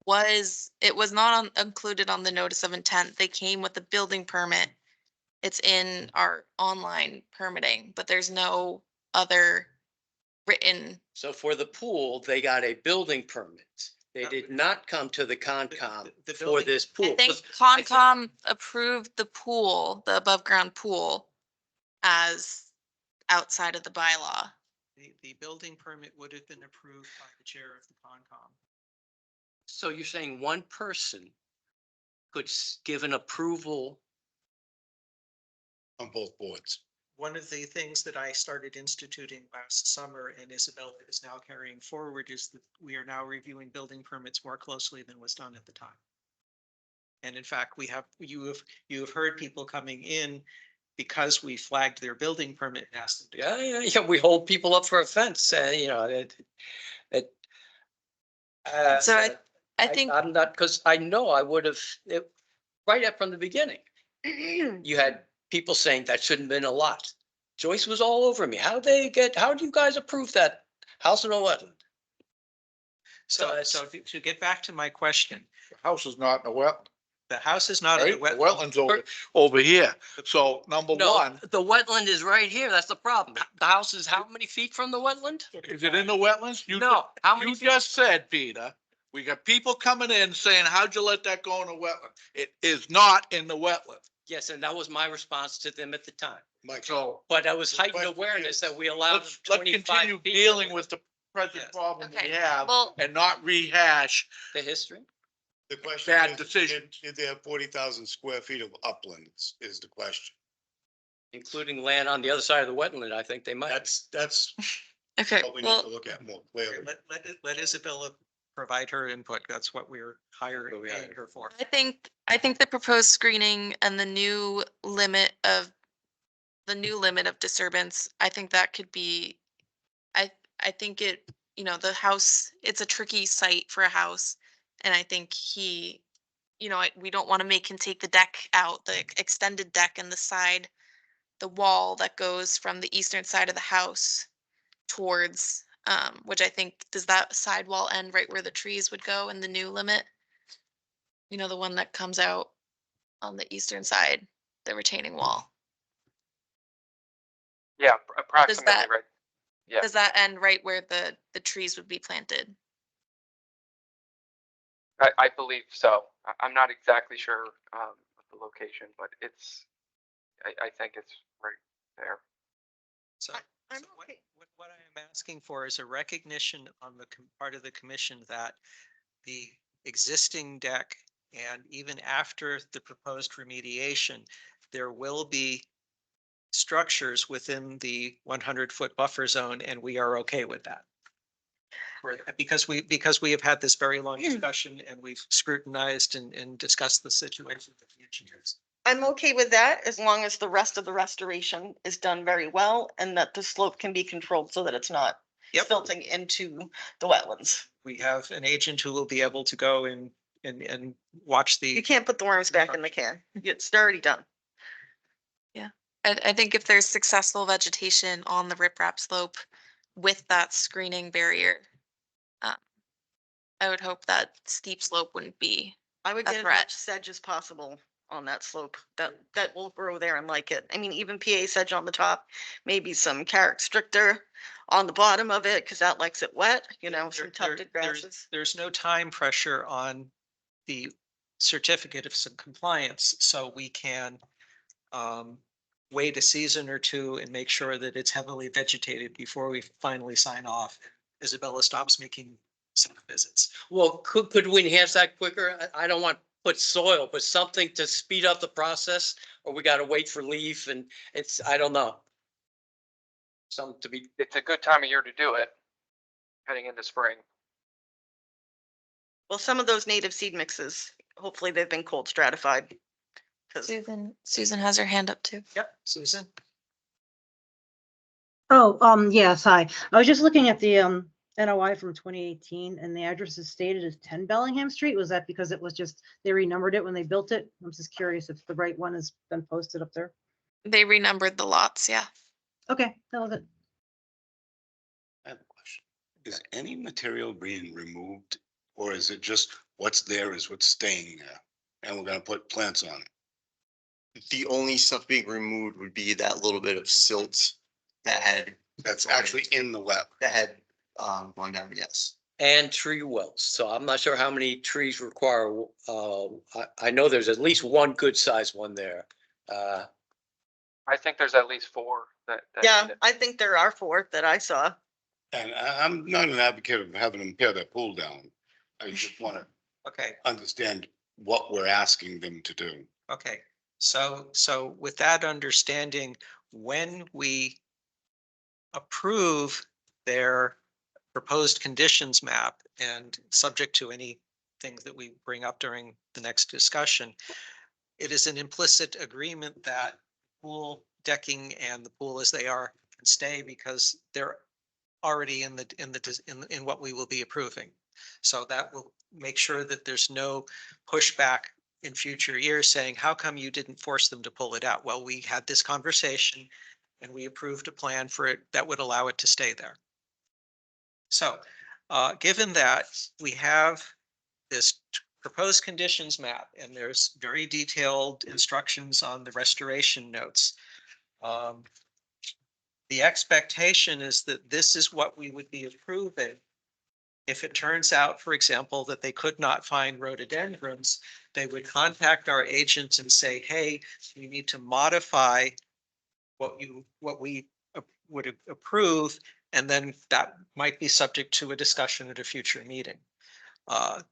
was not included on the notice of intent. They came with a building permit. It's in our online permitting, but there's no other written. So for the pool, they got a building permit. They did not come to the Concom the for building- this pool. I think Concom approved the pool, the above ground pool, as outside of the bylaw. The building permit would have been approved by the chair of the Concom. So you're saying one person could give an approval? On both boards. One of the things that I started instituting last summer and Isabella is now carrying forward is that we are now reviewing building permits more closely than was done at the time. And in fact, you have heard people coming in because we flagged their building permit and asked them to. Yeah. We hold people up for offense, So I think I'm not, because I know I would have, right up from the beginning, you had people saying that shouldn't have been a lot. Joyce was all over me. How do you guys approve that house in a wetland? So to get back to my question, The house is not in a wetland, the house is not in the right? The wetland. wetland's over here. So number No, one, the wetland is right here. That's the problem. The house is how many feet from the wetland? is it in the wetlands? No, how many You feet? just said, Peter, we got people coming in saying, how'd you let that go in the wetland? It is not in the wetland. Yes, and that was my response to them at the time. Mike, So But I was The heightened question awareness is, that we allowed let's 25 continue feet. dealing with the present Yes. problem we Okay, have well- and not rehash. The history. the question Bad is, decision. did they have 40,000 square feet of uplands is the question. Including land on the other side of the wetland, I think they might. That's Okay, what we need to well, look at more clearly. Let Isabella provide her input. That's what we're hiring paying her for. I think the proposed screening and the new limit of disturbance, I think that could be, I think it, the house, it's a tricky site for a house. And I think we don't want to make him take the deck out, the extended deck and the wall that goes from the eastern side of the house towards, which I think, does that side wall end right where the trees would go in the new limit? The one that comes out on the eastern side, the retaining wall. Yeah, approximately, that- right? Yeah. Does that end right where the trees would be planted? I believe so. I'm not exactly sure of the location, but I think it's right there. So I'm so okay. what I am asking for is a recognition on the part of the commission that the existing deck and even after the proposed remediation, there will be structures within the 100-foot buffer zone, and we are okay with that. Because we have had this very long discussion and we've scrutinized and discussed the situation with the engineers. I'm okay with that as long as the rest of the restoration is done very well and that the slope can be controlled so that it's not Yep. silting into the wetlands. We have an agent who will be able to go and watch You the, can't put the worms back in the can. It's already done. I think if there's successful vegetation on the riprap slope with that screening barrier, I would hope that steep slope wouldn't be. I would A get as threat. much sedge as possible on that slope. That will grow there and like it. I mean, even PA sedge on the top, maybe some carrot stricter on the bottom of it, because that likes it wet, some tufted grasses. there's no time pressure on the certificate of compliance, so we can wait a season or two and make sure that it's heavily vegetated before we finally sign off. Isabella stops making site visits. Well, could we enhance that quicker? I don't want to put soil, but something to speed up the process, or we gotta wait for leaf and I don't know. Something to be, It's a good time of year to do it, heading into spring. Well, some of those native seed mixes, hopefully they've been cold stratified. Because Susan has her hand up too. Yep, Susan? Oh, yes, hi. I was just looking at the NOI from 2018 and the address is stated as 10 Bellingham Street. Was that because it was just, they renumbered it when they built it? I'm just curious if the right one has been posted up there. They renumbered the lots, yeah. Okay, that was it. I have a question. Is any material being removed or is it just what's there is what's staying there? And we're gonna put plants on it? The only stuff being removed would be that little bit of silt That's actually in the wet. that had gone down, yes. and tree wells. So I'm not sure how many trees require, I know there's at least one good sized one there. I think there's at least 4 that. yeah, need it. I think there are 4 that I saw. And I'm not an advocate of having them tear their pool down. I just want to Okay, understand what we're asking them to do. okay. So with that understanding, when we approve their proposed conditions map and subject to any things that we bring up during the next discussion, it is an implicit agreement that pool decking and the pool as they are can stay because they're already in what we will be approving. So that will make sure that there's no pushback in future years saying, how come you didn't force them to pull it out? Well, we had this conversation and we approved a plan for it that would allow it to stay there. So Given that we have this proposed conditions map and there's very detailed instructions on the restoration notes. The expectation is that this is what we would be approving. If it turns out, for example, that they could not find rhododendrons, they would contact our agents and say, hey, we need to modify what we would approve, and then that might be subject to a discussion at a future meeting.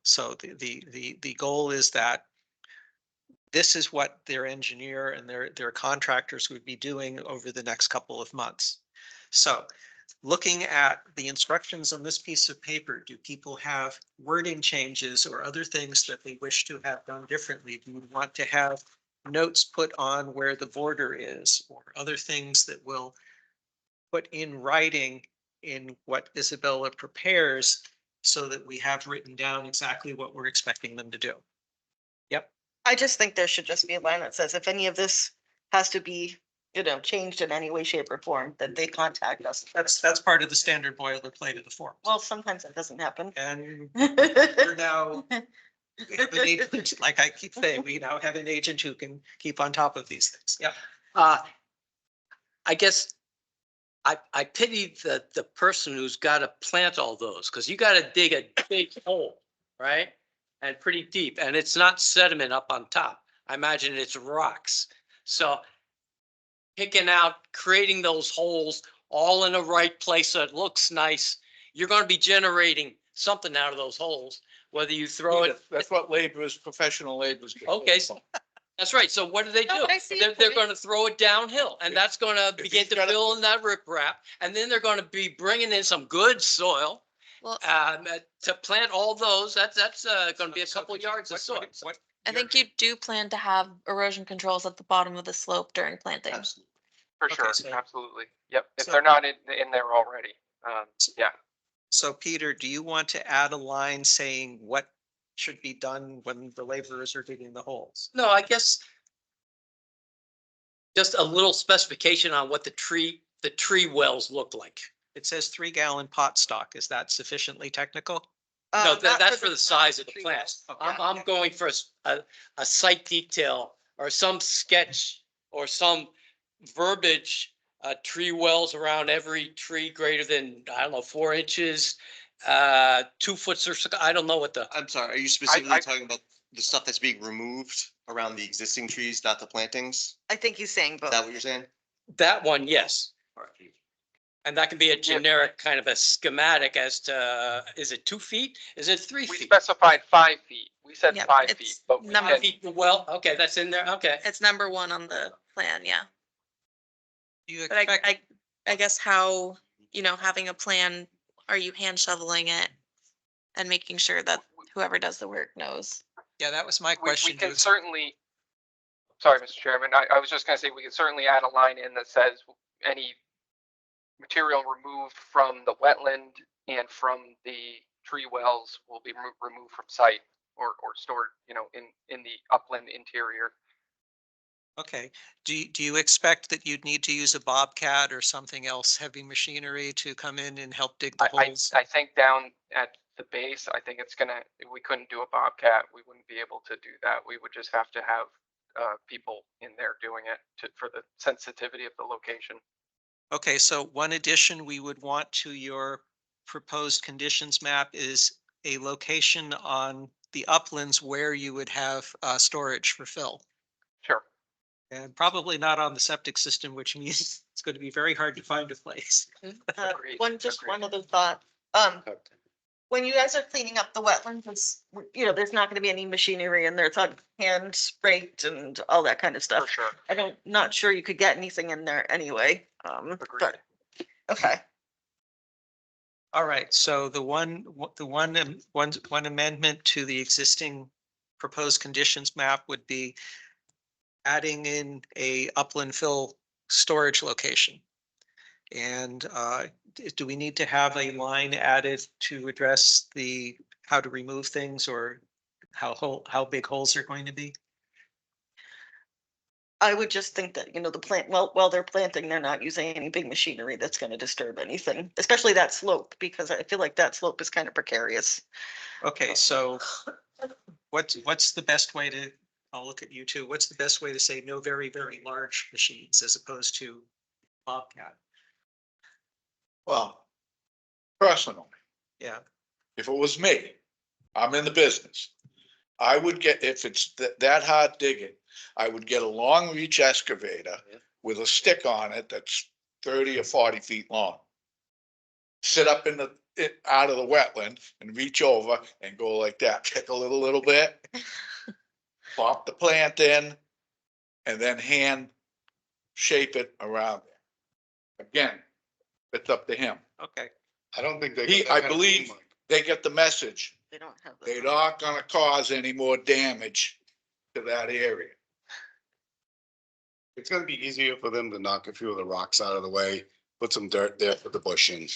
So the goal is that this is what their engineer and their contractors would be doing over the next couple of months. So looking at the instructions on this piece of paper, do people have wording changes or other things that they wish to have done differently? Do you want to have notes put on where the border is, or other things that will put in writing in what Isabella prepares so that we have written down exactly what we're expecting them to do? Yep. I just think there should just be a line that says if any of this has to be, changed in any way, shape or form, that they contact us. That's part of the standard boilerplate of the form. Well, sometimes that doesn't happen. And we're now, we have an agent, like I keep saying, we now have an agent who can keep on top of these things. Yeah. I guess I pity the person who's got to plant all those, because you got to dig a big hole, right? And pretty deep, and it's not sediment up on top. I imagine it's rocks. So picking out, creating those holes all in the right place so it looks nice, you're going to be generating something out of those holes, whether you throw it. That's what laborers, professional laborers. get Okay, paid so for. that's right. So what do they No, do? I see your They're point. going to throw it downhill, and that's going to If begin he's to got it- fill in that riprap. And then they're going to be bringing in some good soil Well, to plant all those. That's going to be a So couple could you- yards of soil. what I think you do plan to have erosion controls at the bottom of the slope during planting. Absolutely. For Okay, sure, so- absolutely. Yep, if so- they're not in there already. Yeah, So Peter, do you want to add a line saying what should be done when the laborers are digging the holes? No, I guess just a little specification on what the tree wells look like. It says 3-gallon pot stock. Is that sufficiently technical? No, Not that's for the size of the tree plant. wells. I'm going for a site detail or some sketch or some verbiage, tree wells around every tree greater than, I don't know, 4 inches, 2 foot or so. I don't know what the, I'm sorry, are you specifically talking about the stuff that's being removed around the existing trees, not the plantings? I think he's saying Is both. that what you're saying? that one, yes. And that can be a generic kind of a schematic as to, is it 2 feet? Is it 3 we feet? specified 5 feet. We said Yep, 5 it's feet, but we number- 5 can, feet, well, okay, that's in there, okay. It's number 1 on the plan, yeah. Do you But expect, I guess how, having a plan, are you hand shoveling it and making sure that whoever does the work knows? yeah, that was my we question. can certainly, sorry, Mr. Chairman, I was just gonna say, we can certainly add a line in that says any material removed from the wetland and from the tree wells will be removed from site or stored, in the upland interior. Okay, do you expect that you'd need to use a bobcat or something else, heavy machinery to come in and help dig the holes? I think down at the base, I think we couldn't do a bobcat. We wouldn't be able to do that. We would just have to have people in there doing it for the sensitivity of the location. Okay, so one addition we would want to your proposed conditions map is a location on the uplands where you would have storage for fill. Sure. And probably not on the septic system, which means it's going to be very hard to find a place. Agreed, One agreed. other thought. When you guys are cleaning up the wetlands, it's, there's not gonna be any machinery in there. It's on hand raked and all that kind of For stuff. sure. Not sure you could get anything in there anyway. But, okay. All right, so the one amendment to the existing proposed conditions map would be adding in a upland fill storage location. And do we need to have a line added to address how to remove things or how big holes are going to be? I would just think that, the plant, while they're planting, they're not using any big machinery that's gonna disturb anything, especially that slope, because I feel like that slope is kind of precarious. Okay, so what's the best way to, I'll look at you too. What's the best way to say no very, very large machines as opposed to Bobcat? Well, personally, Yeah, if it was me, I'm in the business. I would get, if it's that hard digging, I would get a long reach excavator with a stick on it that's 30 or 40 feet long. Sit up in out of the wetland and reach over and go like that, pick a little bit, pop the plant in, and then hand shape it around it. Again, it's up to him. okay. I don't think they. I believe they get the message. They don't have. They're not gonna cause any more damage to that area. It's gonna be easier for them to knock a few of the rocks out of the way, put some dirt there for the bush in.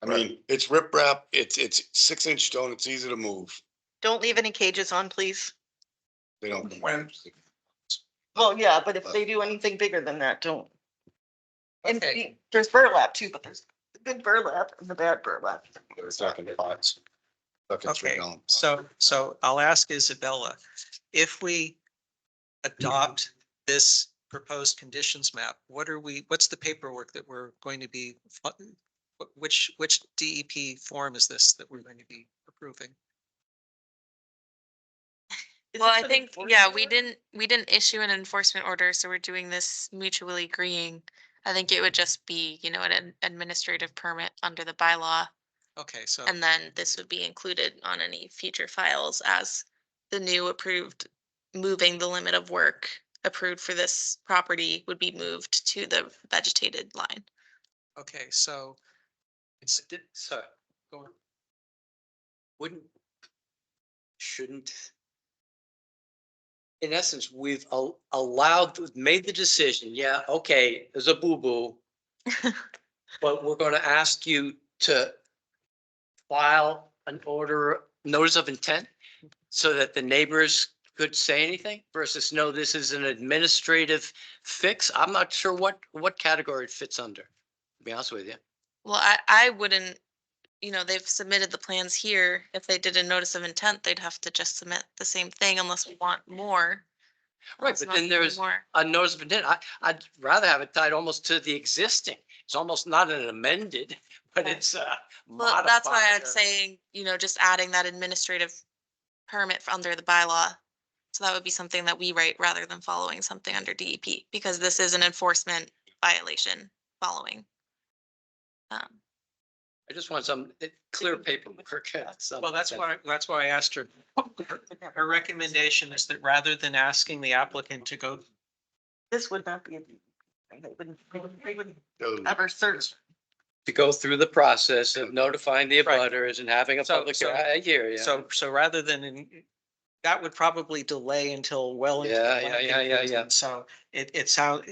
I mean, it's riprap, it's 6-inch stone, it's easy to move. Don't leave any cages on, please. They don't. When- Well, yeah, but if they do anything bigger than that, don't. And Okay. there's burlap too, but there's the good burlap and the bad burlap. They're stuck in pots. Stuck in Okay, 3-gallon pots. so I'll ask Isabella, if we adopt this proposed conditions map, what's the paperwork that we're going to be, which DEP form is this that we're going to be approving? Is Well, this I an think, yeah, enforcement we didn't issue an enforcement order, so we're doing this mutually agreeing. I think it would just be, an administrative permit under the bylaw. Okay, so, And then this would be included on any future files as the new approved, moving the limit of work approved for this property would be moved to the vegetated line. okay, so it's, So, go on. shouldn't. In essence, we've allowed, made the decision, yeah, okay, there's a boo-boo. But we're gonna ask you to file an order, notice of intent, so that the neighbors could say anything versus no, this is an administrative fix. I'm not sure what category it fits under, to be honest with you. Well, I wouldn't, they've submitted the plans here. If they did a notice of intent, they'd have to just submit the same thing unless we want more. Right, Unless but we then want there's more. a notice of intent. I'd rather have it tied almost to the existing. It's almost not an amended, but Okay. it's Well, that's why modified I'm or- saying, just adding that administrative permit under the bylaw. So that would be something that we write rather than following something under DEP, because this is an enforcement violation following. I just want some clear paperwork. Well, that's why I asked her. Her recommendation is that rather than asking the applicant to go, This would not be. They wouldn't Doesn't- ever search. To go through the process of notifying the Right. abutters and having a So- public, so- I hear you. so rather than, that would probably delay until well. into the Yeah, planting yeah. season. So it sounds.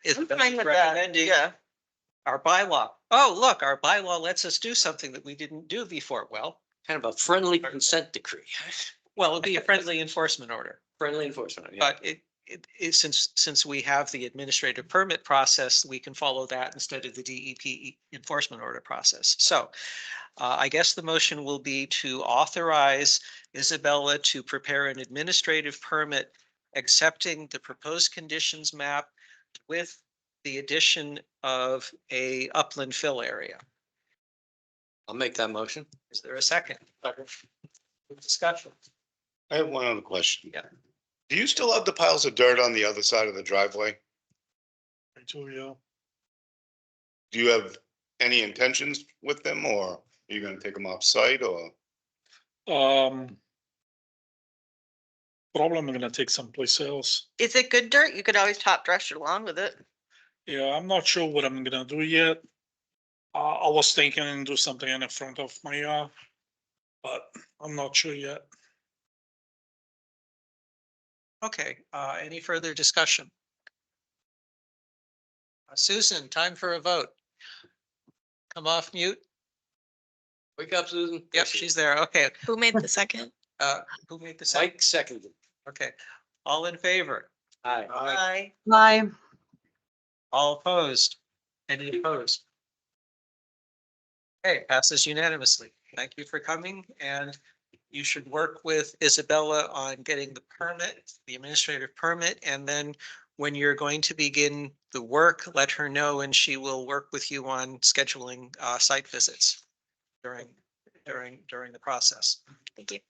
I'm fine with that, yeah. Our bylaw. Oh, look, our bylaw lets us do something that we didn't do before. Well, Kind of a friendly consent decree, it'd be a friendly enforcement order, friendly enforcement. Yeah. but since we have the administrative permit process, we can follow that instead of the DEP enforcement order process. So I guess the motion will be to authorize Isabella to prepare an administrative permit accepting the proposed conditions map with the addition of a upland fill area. I'll make that motion. Is there a second? Discussion. I have one other question. Yeah. Do you still have the piles of dirt on the other side of the driveway? I do, yeah. Do you have any intentions with them, or are you gonna take them off site, or? Probably I'm gonna take someplace else. Is it good dirt? You could always top dress your lawn with it. Yeah, I'm not sure what I'm gonna do yet. I was thinking and do something in the front of my yard, but I'm not sure yet. Okay, any further discussion? Susan, time for a vote. Come off mute. Wake up, Susan. Yep, she's there. Okay, Who made the second? who made the second? Mike seconded. Okay, all in favor? Aye. Bye. All opposed? Any opposed? Okay, passes unanimously. Thank you for coming, and you should work with Isabella on getting the permit, the administrative permit, and then when you're going to begin the work, let her know and she will work with you on scheduling site visits during the process. Thank you.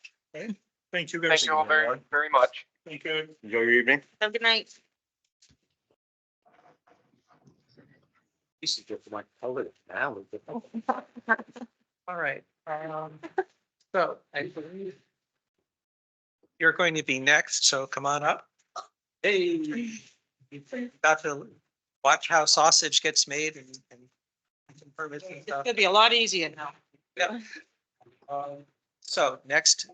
Thank you guys. Thank you all very, very much. Thank you. Enjoy your evening. Have a good night. This is just my color now. All right. So I believe you're going to be next, so come on up. Hey. You've got to watch how sausage gets made and permits and stuff. It'll be a lot easier now. Yep. So next,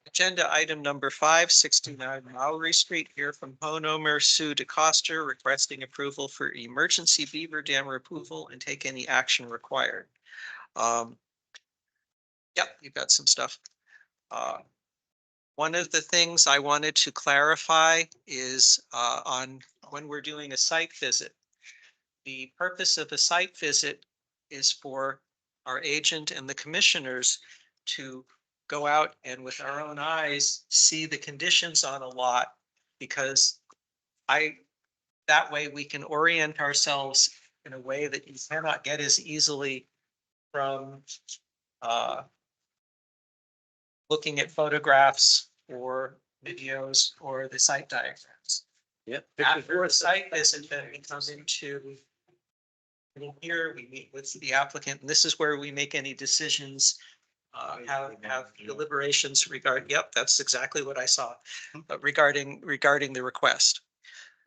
agenda item number 569 Maury Street, here from homeowner Sue DeCosta requesting approval for emergency beaver dam removal and take any action required. Yep, you've got some stuff. One of the things I wanted to clarify is on when we're doing a site visit. The purpose of a site visit is for our agent and the commissioners to go out and with our own eyes, see the conditions on a lot, because that way we can orient ourselves in a way that you cannot get as easily from looking at photographs or videos or the site diagrams. Yep. After a site visit, then we come into here, we meet with the applicant, and this is where we make any decisions, have deliberations yep, that's exactly what I saw, regarding the request.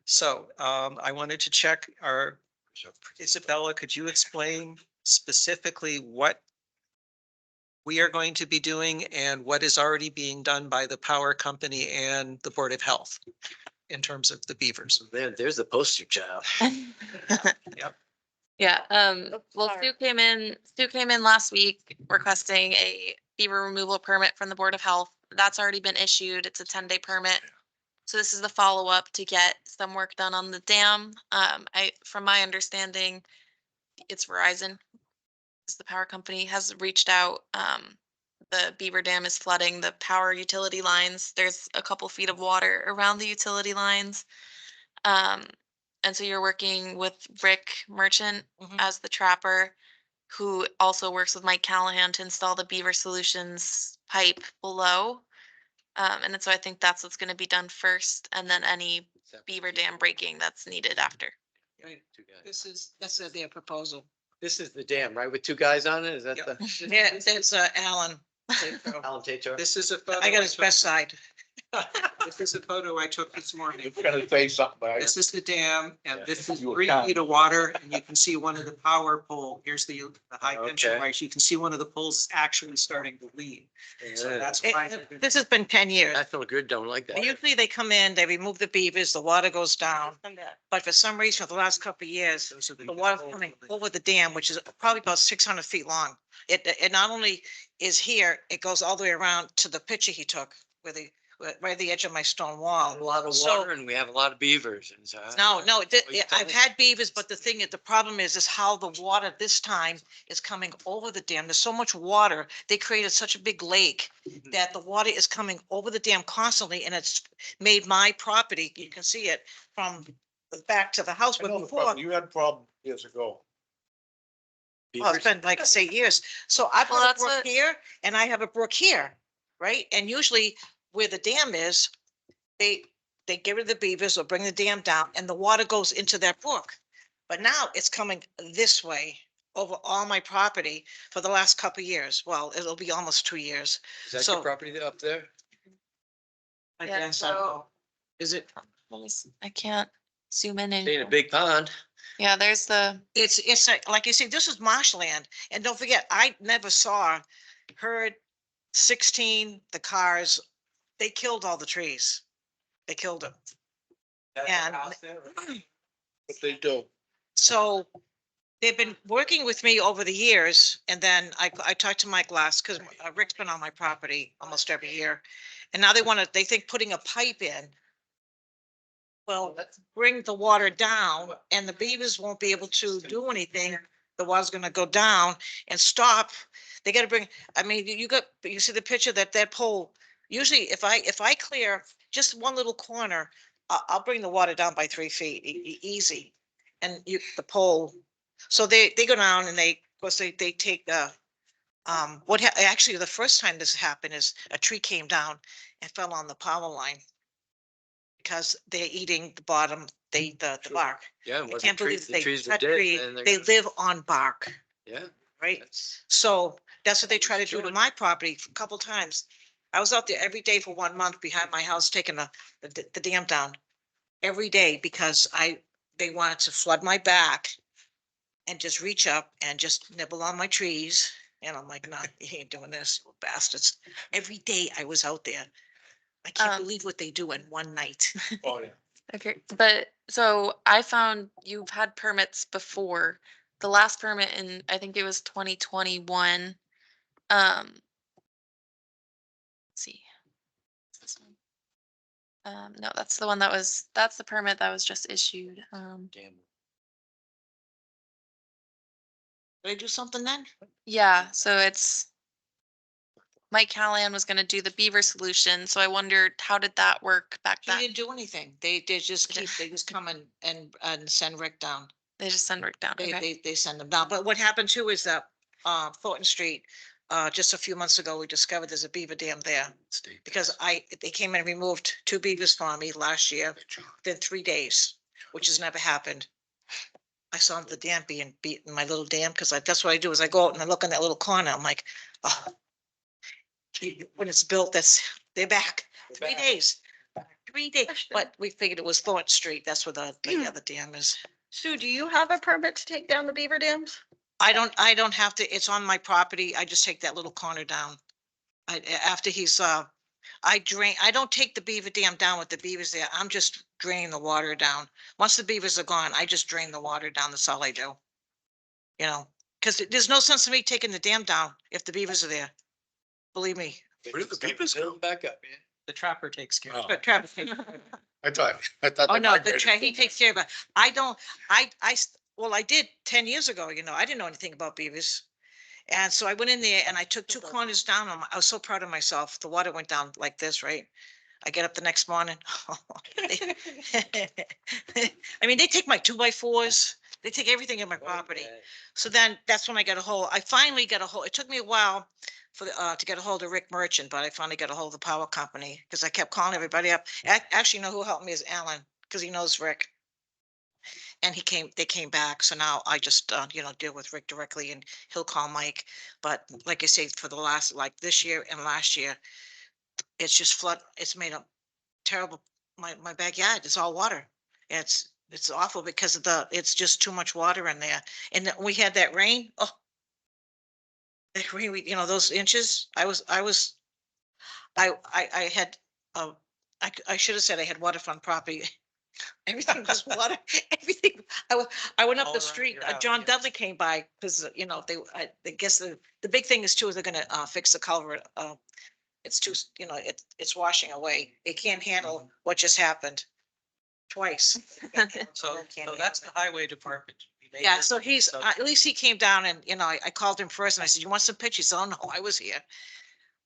So I wanted to check Isabella, could you explain specifically what we are going to be doing and what is already being done by the power company and the Board of Health in terms of the beavers? There's the poster child. Yep. Yeah, well, Sue came in last week requesting a beaver removal permit from the Board of Health. That's already been issued. It's a 10-day permit. So this is the follow-up to get some work done on the dam. From my understanding, it's Verizon, is the power company, has reached out. The beaver dam is flooding the power utility lines. There's a couple feet of water around the utility lines. And so you're working with Rick Merchant as the trapper, who also works with Mike Callahan to install the Beaver Solutions pipe below. And so I think that's what's going to be done first, and then any beaver dam breaking that's needed after. That's their proposal. This is the dam, right? With two guys on it? Is that Yep. the Yeah, it's Alan. Alan Tator? This is a photo. I got his best side. This is a photo I took this morning. You're gonna say something, but This is the dam, and this is You were 3 kind. feet of water, and you can see one of the power pole. Here's the high tension Okay. wires. You can see one of the poles actually starting to lead. So that's why. This has been 10 years. National Grid don't like that. Usually they come in, they remove the beavers, the water goes down. But for some reason, for the last couple of years, Those are the water coming over the dam, which is probably about 600 feet long. It not only is here, it goes all the way around to the picture he took right at the edge of my stone wall. A lot of So- water and we have a lot of beavers. And so No, What you I've told me. had beavers, but the problem is how the water this time is coming over the dam. There's so much water. They created such a big lake that the water is coming over the dam constantly, and it's made my property, you can see it from the back to the house. I But know the before, problem. You had a problem years ago. well, it's been like, say, years. So I've Well, got a that's brook what- here and I have a brook here, right? And usually where the dam is, they get rid of the beavers or bring the dam down and the water goes into that brook. But now it's coming this way over all my property for the last couple of years. Well, it'll be almost 2 years. Is that so- your property up there? I Yeah, guess, I don't so- know. Is it? I can't zoom in. Ain't a anymore. big pond. Yeah, there's the, It's like you see, this is marshland. And don't forget, I never heard 16, the cars, they killed all the trees. They killed them. And But they do. so they've been working with me over the years. And then I talked to Mike last, because Rick's been on my property almost every year. And now they think putting a pipe in well, bring the water down and the beavers won't be able to do anything. The water's gonna go down and stop. They gotta bring, I mean, you see the picture that pole, usually if I clear just one little corner, I'll bring the water down by 3 feet, easy. And the pole, so they go down and of course, they take actually, the first time this happened is a tree came down and fell on the power line. Because they're eating the bottom, they eat the bark. Yeah. I can't believe they cut trees. They live on bark, Yeah. right? So that's what they try to do to my property a couple times. I was out there every day for 1 month behind my house taking the dam down. Every day because they wanted to flood my back and just reach up and just nibble on my trees. And I'm like, no, you ain't doing this, you bastards. Every day I was out there. I can't believe what they do in one night. Oh, yeah. Okay, but so I found you've had permits before. The last permit in, I think it was 2021. Let's see. Is this one? No, that's the one that's the permit that was just issued. Did I do something then? Yeah, so it's Mike Callahan was gonna do the beaver solution, so I wondered, how did that work back They then? didn't do anything. They just come and send Rick down. They just send Rick down, okay. They send them down. But what happened too is that, Thornton Street, just a few months ago, we discovered there's a beaver dam there. Because they came and removed 2 beavers for me last year, within 3 days, which has never happened. I saw the dam being beaten, my little dam, because that's what I do is I go out and I look in that little corner. I'm like, oh. When it's built, they're back. 3 days. 3 days, but we figured it was Thornton Street. That's where the other dam is. Sue, do you have a permit to take down the beaver dams? I don't have to, it's on my property. I just take that little corner down. After he's, I don't take the beaver dam down with the beavers there. I'm just draining the water down. Once the beavers are gone, I just drain the water down. That's all I do. You know, because there's no sense in me taking the dam down if the beavers are there. Believe me. Where did the beavers go? Back up, man. The trapper takes care of it. But Travis, I thought. oh they no, migrated. he takes care of it. I don't, well, I did 10 years ago, I didn't know anything about beavers. And so I went in there and I took 2 corners down. I was so proud of myself. The water went down like this, right? I get up the next morning. I mean, they take my 2x4s. They take everything in my property. So then that's when I got a hold. I finally got a hold. It took me a while to get a hold of Rick Merchant, but I finally got a hold of the power company because I kept calling everybody up. Actually, you know who helped me is Alan because he knows Rick. And they came back. So now I just, deal with Rick directly and he'll call Mike. But like I say, for the last, like this year and last year, it's just flood. It's made a terrible, my backyard is all water. It's awful because it's just too much water in there. And then we had that rain. Oh, that rain, those inches, I had, I should have said I had waterfront property. Everything was water, everything. I went up All the around street, your house, John yes. Dudley came by because, I guess the big thing is too, is they're gonna, fix the culvert. It's too, it's washing away. It can't handle what just happened twice. So Can't that's handle the highway department. We made Yeah, this- so he's, so- at least he came down and, I called him first and I said, you want some pictures? Oh, no, I was here.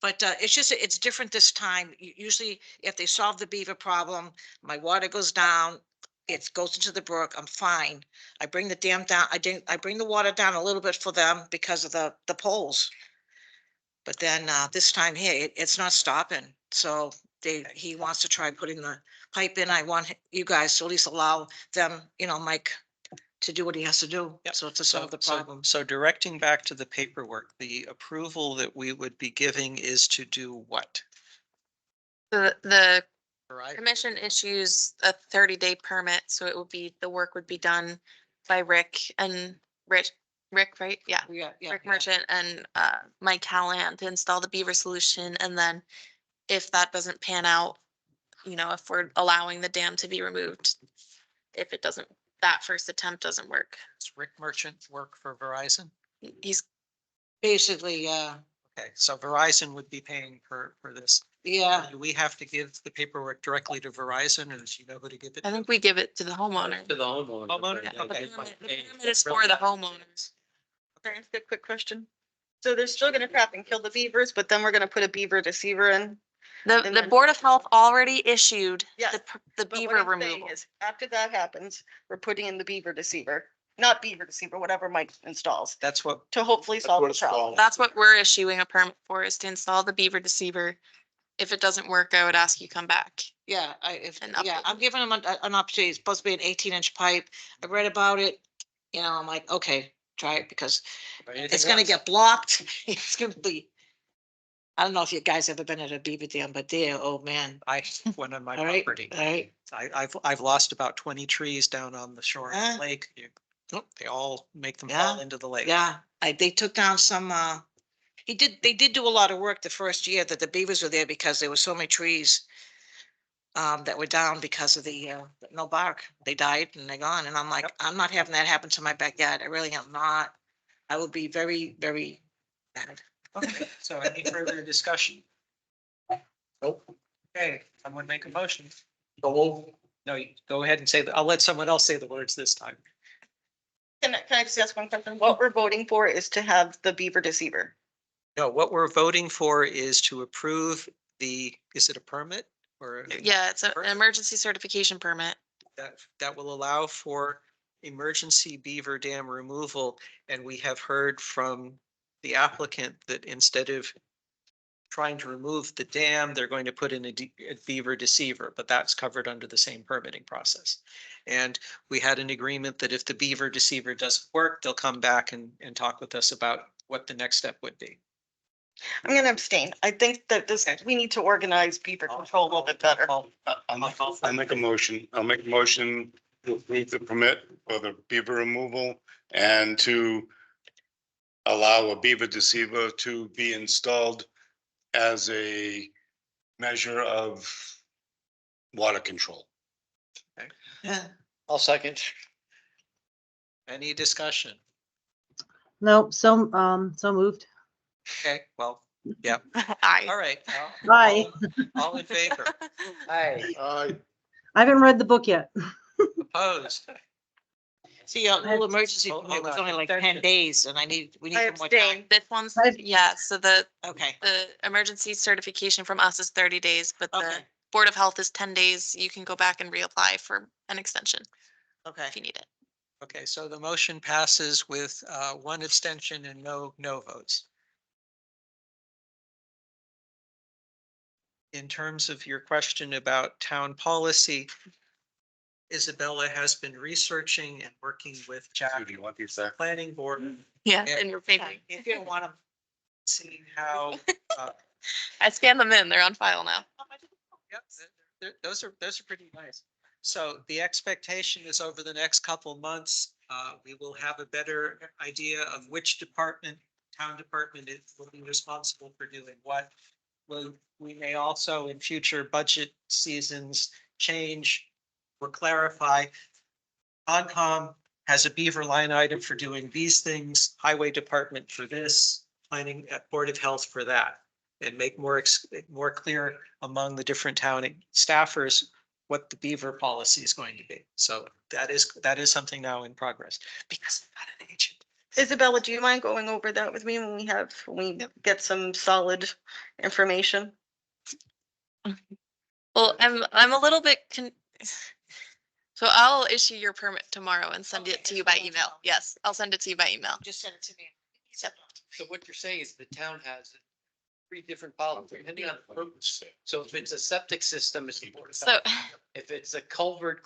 But it's different this time. Usually if they solve the beaver problem, my water goes down, it goes into the brook, I'm fine. I bring the dam down, I bring the water down a little bit for them because of the poles. But then this time here, it's not stopping. So he wants to try putting the pipe in. I want you guys to at least allow them, Mike, to do what he has to do. Yep. So to solve the problem. So directing back to the paperwork, the approval that we would be giving is to do what? The Right? commission issues a 30-day permit, so the work would be done by Rick, right? Yeah. Yeah. Rick Merchant and Mike Callahan to install the beaver solution. And then if that doesn't pan out, if we're allowing the dam to be removed, if that first attempt doesn't work, Does Rick Merchant work for Verizon? he's, Basically, Okay, so Verizon would be paying for this. Yeah, Do we have to give the paperwork directly to Verizon, or do you know who to give it I to? think we give it to the homeowner. To the homeowner. Homeowner? Yeah, the Okay. permit is for the homeowners. Can I ask a quick question? So they're still gonna trap and kill the beavers, but then we're gonna put a beaver deceiver in? The And the then- Board of Health already issued Yeah, the But what beaver I'm saying removal. is, after that happens, we're putting in the beaver deceiver, not beaver deceiver, whatever Mike installs, That's what, to hopefully That's solve what the it's problem. called. That's what we're issuing a permit for, is to install the beaver deceiver. If it doesn't work, I would ask you come back. yeah, An yeah, update. I'm giving them an opportunity. It's supposed to be an 18-inch pipe. I read about it. You know, I'm like, okay, try it because it's gonna get blocked. It's gonna be. I don't know if you guys ever been at a beaver dam, but there, oh man. I went on my All right, property. all right. I've lost about 20 trees down on the shore of Huh? the lake. They all make them Yeah, fall into the lake. Yeah, they took down some, they did do a lot of work the first year that the beavers were there because there were so many trees that were down because of the, no bark. They died and they're gone. And I'm like, Yep. I'm not having that happen to my backyard. I really am not. I would be very, very mad. Okay, so any further discussion? Nope. Okay, someone make a motion. No, you go ahead and say, I'll let someone else say the words this time. Can I just ask one question? What we're voting for is to have the beaver deceiver. No, what we're voting for is to approve is it a permit or? Yeah, it's an emergency certification permit. That will allow for emergency beaver dam removal. And we have heard from the applicant that instead of trying to remove the dam, they're going to put in a beaver deceiver, but that's covered under the same permitting process. And we had an agreement that if the beaver deceiver doesn't work, they'll come back and talk with us about what the next step would be. I'm gonna abstain. I think that we need to organize beaver control a little bit better. I'll make a motion. I'll make a motion to approve the permit for the beaver removal and to allow a beaver deceiver to be installed as a measure of water control. Yeah. I'll second. Any discussion? No, so moved. Okay, well, yeah, Aye. all right. Aye. All in favor? Aye. I haven't read the book yet. Opposed? See, a little emergency Hold- permit hold was on. only like 10 Extension. days and we need I some more time. abstain. This one's, I've- yeah, so the Okay, emergency certification from us is 30 days, but the okay, Board of Health is 10 days. You can go back and reapply for an extension okay. if you need it. Okay, so the motion passes with one abstention and no votes. In terms of your question about town policy, Isabella has been researching and working with Jack, Do you want these there? planning board, Yeah, Yeah. in your paper. If you don't want them. seeing how, I scanned them in. They're on file now. yep, those are pretty nice. So the expectation is over the next couple months, we will have a better idea of which town department will be responsible for doing what. We may also in future budget seasons change or clarify. Concom has a beaver line item for doing these things, highway department for this, planning at Board of Health for that. And make more clear among the different town staffers what the beaver policy is going to be. So that is something now in progress because I'm not an agent. Isabella, do you mind going over that with me when we get some solid information? Well, I'm a little bit so I'll issue your permit tomorrow and send it Okay, to you that's by what I email. know. Yes, I'll send it to you by email. Just send it to me. So what you're saying is the town has 3 different policies depending on the purpose. So if it's a septic system, it's the Board of So Health. If it's a culvert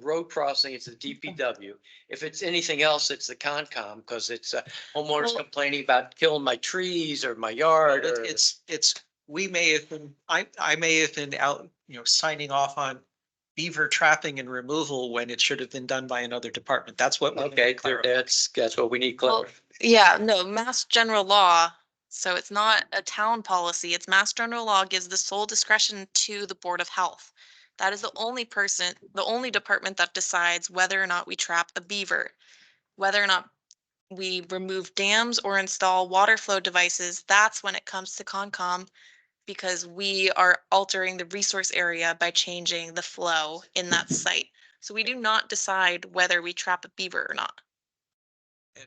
road crossing, it's the DPW. If it's anything else, it's the Concom because it's homeowners Well- complaining about killing my trees or my yard. Or We may have been, I may have been out, signing off on beaver trapping and removal when it should have been done by another department. That's what. we need to Okay, clarify. that's what we need Well, clarity. yeah, no, Mass General Law. So it's not a town policy. It's Mass General Law gives the sole discretion to the Board of Health. That is the only department that decides whether or not we trap a beaver, whether or not we remove dams or install water flow devices. That's when it comes to Concom. because we are altering the resource area by changing the flow in that site. So we do not decide whether we trap a beaver or not.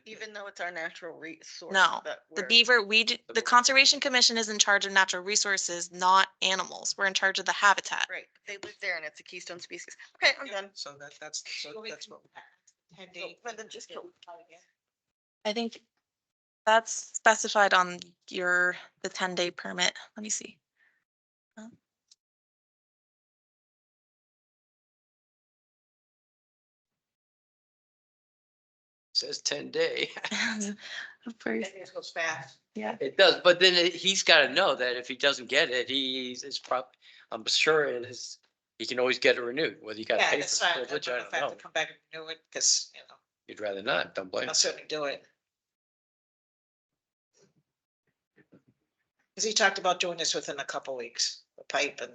Even though it's our natural resource. No, that the we're- beaver, the Conservation Commission is in charge of natural resources, not animals. We're in charge of the habitat. Right, they live there and it's a keystone species. Okay, I'm done. So that's what. So, Brendan, just go. I think that's specified on the 10-day permit. Let me see. Says 10-day. First, It goes fast. yeah. It does, but then he's got to know that if he doesn't get it, I'm sure it is, he can always get it renewed, whether you got to Yeah, pay that's for fine. the privilege, I If don't I have know. to come back and renew it, because, you know, You'd rather not, don't blame. I'll certainly do it. Because he talked about doing this within a couple weeks, the pipe and,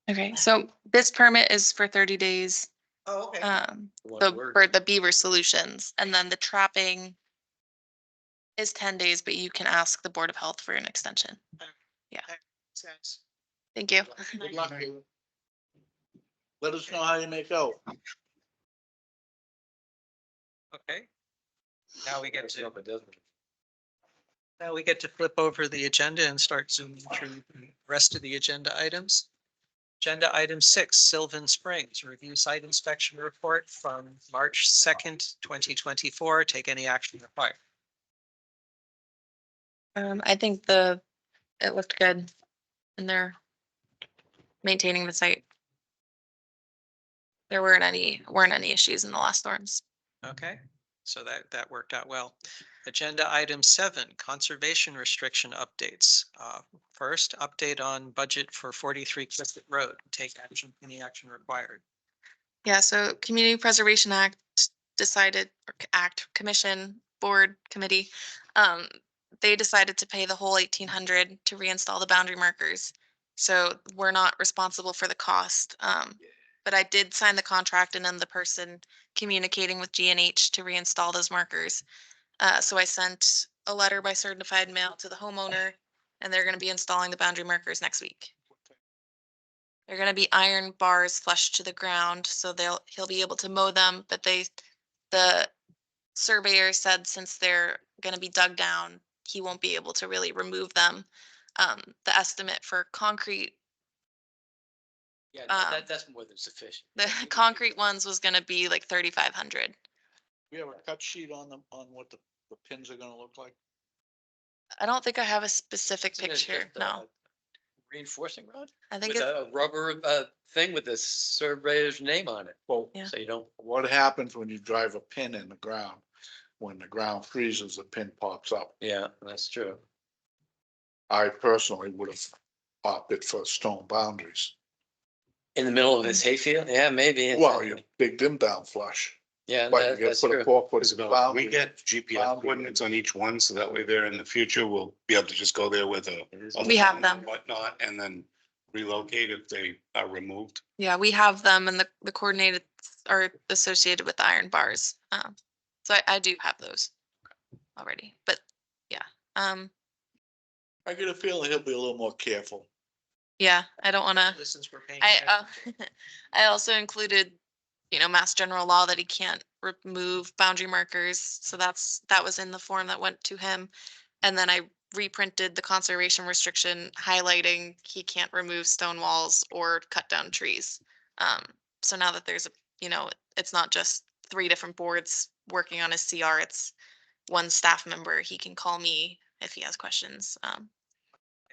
Okay, so this permit is for 30 days. oh, okay. One word. For the beaver solutions, and then the trapping is 10 days, but you can ask the Board of Health for an extension. Sense. Thank you. Good luck. Let us know how you make out. Okay. Now we get to, Hope it doesn't. now we get to flip over the agenda and start zooming through the rest of the agenda items. Agenda item 6, Sylvan Springs, review site inspection report from March 2nd, 2024. Take any action required. I think it looked good and they're maintaining the site. There weren't any issues in the last storms. Okay, so that worked out well. Agenda item 7, conservation restriction updates. First, update on budget for 43 Cricket Road. Take action, any action required. Yeah, so Community Preservation Act decided, or Act Commission, Board, Committee, they decided to pay the whole 1,800 to reinstall the boundary markers. So we're not responsible for the cost. But I did sign the contract and I'm the person communicating with GNH to reinstall those markers. So I sent a letter by certified mail to the homeowner and they're gonna be installing the boundary markers next week. They're gonna be iron bars flush to the ground, so he'll be able to mow them, but the surveyor said since they're gonna be dug down, he won't be able to really remove them. The estimate for concrete, Yeah, no, that's more than sufficient. the concrete ones was gonna be like 3,500. We have a cut sheet on them, on what the pins are gonna look like. I don't think I have a specific Isn't it picture, just a no. Reinforcing rod? I think With it's, a rubber thing with the surveyor's name on it, Well, Yeah. so you don't. what happens when you drive a pin in the ground? When the ground freezes, the pin pops up. Yeah, that's true. I personally would have popped it for stone boundaries. In the middle of this hayfield, yeah, maybe. Well, you dig them down flush, Yeah, but you gotta that's put a true. 4-foot Isabel, boundary. we get GPS coordinates on each one, so that way there in the future, we'll be able to just go there with a. We have phone them. and Whatnot, and then relocate if they are removed. yeah, we have them and the coordinated are associated with the iron bars. So I do have those already, but yeah. I get a feeling he'll be a little more careful. Yeah, I don't wanna, Since we're paying. I, attention. I also included, Mass General Law that he can't remove boundary markers. So that was in the form that went to him. And then I reprinted the conservation restriction highlighting he can't remove stone walls or cut down trees. So now that there's it's not just 3 different boards working on his CR, it's one staff member. He can call me if he has questions. My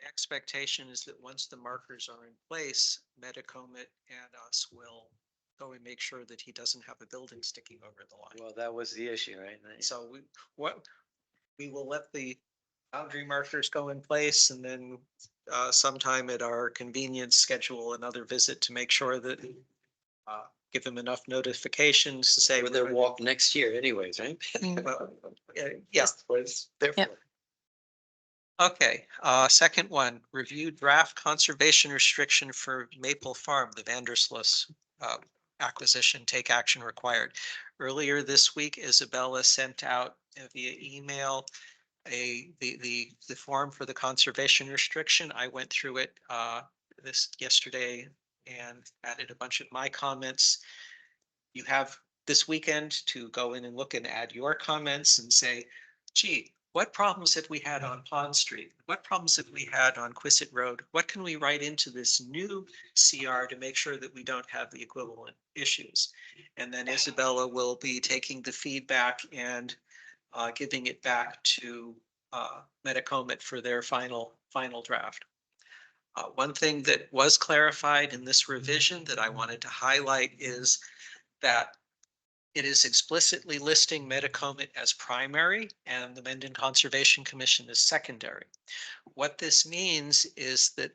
expectation is that once the markers are in place, Metacomet and us will go and make sure that he doesn't have a building sticking over the line. Well, that was the issue, right? So we will let the boundary markers go in place and then sometime at our convenience schedule another visit to make sure that give him enough notifications to say. With their walk next year anyways, right? Well, yeah. Was therefore. Okay, second one, review draft conservation restriction for Maple Farm, the Vandersloot acquisition, take action required. Earlier this week, Isabella sent out via email the form for the conservation restriction. I went through it this yesterday and added a bunch of my comments. You have this weekend to go in and look and add your comments and say, gee, what problems have we had on Pond Street? What problems have we had on Quistit Road? What can we write into this new CR to make sure that we don't have the equivalent issues? And then Isabella will be taking the feedback and giving it back to Metacomet for their final draft. One thing that was clarified in this revision that I wanted to highlight is that it is explicitly listing Metacomet as primary and the Mendon Conservation Commission as secondary. What this means is that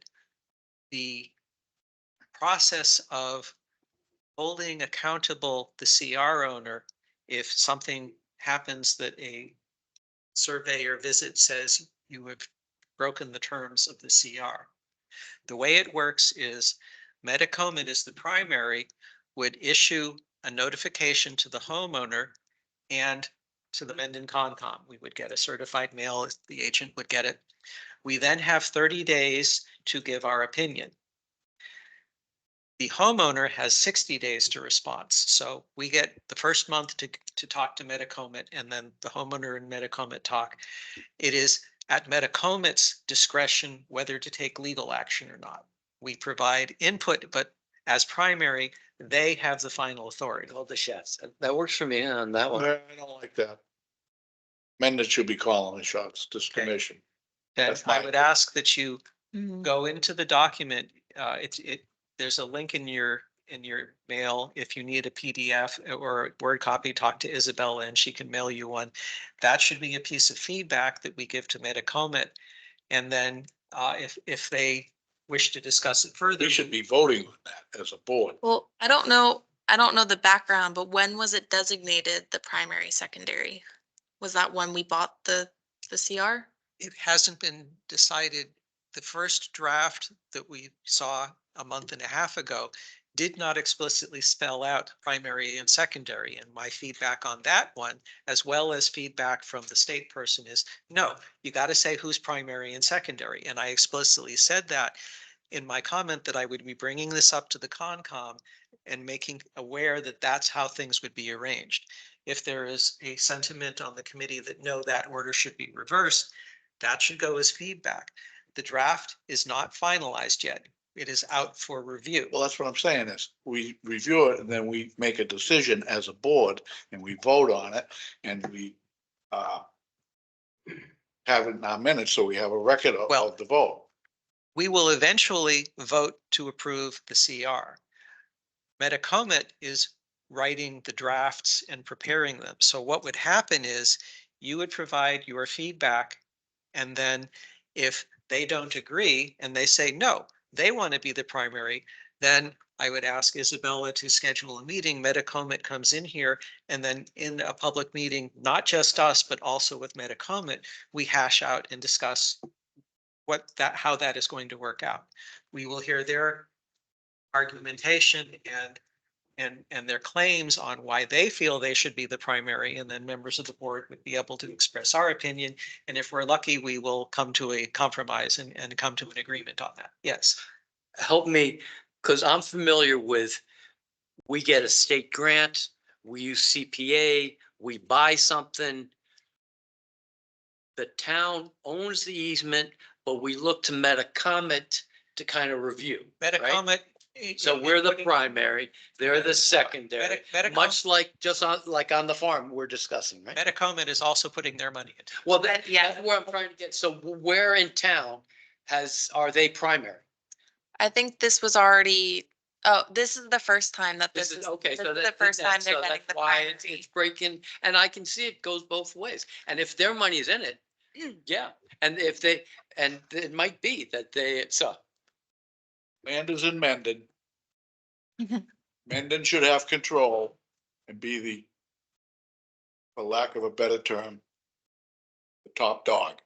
the process of holding accountable the CR owner if something happens that a survey or visit says you have broken the terms of the CR. The way it works is Metacomet is the primary, would issue a notification to the homeowner and to the Mendon Concom. We would get a certified mail, the agent would get it. We then have 30 days to give our opinion. The homeowner has 60 days to respond. So we get the first month to talk to Metacomet, and then the homeowner and Metacomet talk. It is at Metacomet's discretion whether to take legal action or not. We provide input, but as primary, they have the final authority. All the chefs. That works for me on that one. I don't like that. Mendon should be calling the shots, this Okay. commission. Then That's I my- would ask that you Mhm. go into the document. There's a link in your mail. If you need a PDF or a Word copy, talk to Isabella and she can mail you one. That should be a piece of feedback that we give to Metacomet. And then if they wish to discuss it further. We should be voting on that as a board. Well, I don't know the background, but when was it designated the primary, secondary? Was that when we bought the CR? It hasn't been decided. The first draft that we saw a month and a half ago did not explicitly spell out primary and secondary. And my feedback on that one, as well as feedback from the state person, is no, you got to say who's primary and secondary. And I explicitly said that in my comment that I would be bringing this up to the Concom and making aware that that's how things would be arranged. If there is a sentiment on the committee that no, that order should be reversed, that should go as feedback. The draft is not finalized yet. It is out for review. Well, that's what I'm saying is we review it and then we make a decision as a board and we vote on it and we have it in our minutes, so we have a record Well- of the vote. We will eventually vote to approve the CR. Metacomet is writing the drafts and preparing them. So what would happen is you would provide your feedback, and then if they don't agree and they say, no, they want to be the primary, then I would ask Isabella to schedule a meeting. Metacomet comes in here, and then in a public meeting, not just us, but also with Metacomet, we hash out and discuss how that is going to work out. We will hear their argumentation and their claims on why they feel they should be the primary, and then members of the board would be able to express our opinion. And if we're lucky, we will come to a compromise and come to an agreement on that. Yes. Help me, because I'm familiar with, we get a state grant, we use CPA, we buy something. The town owns the easement, but we look to Metacomet to kind of review. right? Metacomet. So we're the primary, they're the secondary, Metacomet much like just on the farm we're discussing, right? Metacomet is also putting their money into. Well, Yeah. that's where I'm trying to get. So where in town are they primary? I think this was already, oh, this is the first time that This this is, is, okay, this so is the that, first time they're so getting that's the why primary. it's breaking, and I can see it goes both ways. And if their money's in it, yeah, and if they, and it might be that so. Land is in Mendon. Mhm. Mendon should have control and be the, for lack of a better term, the top dog.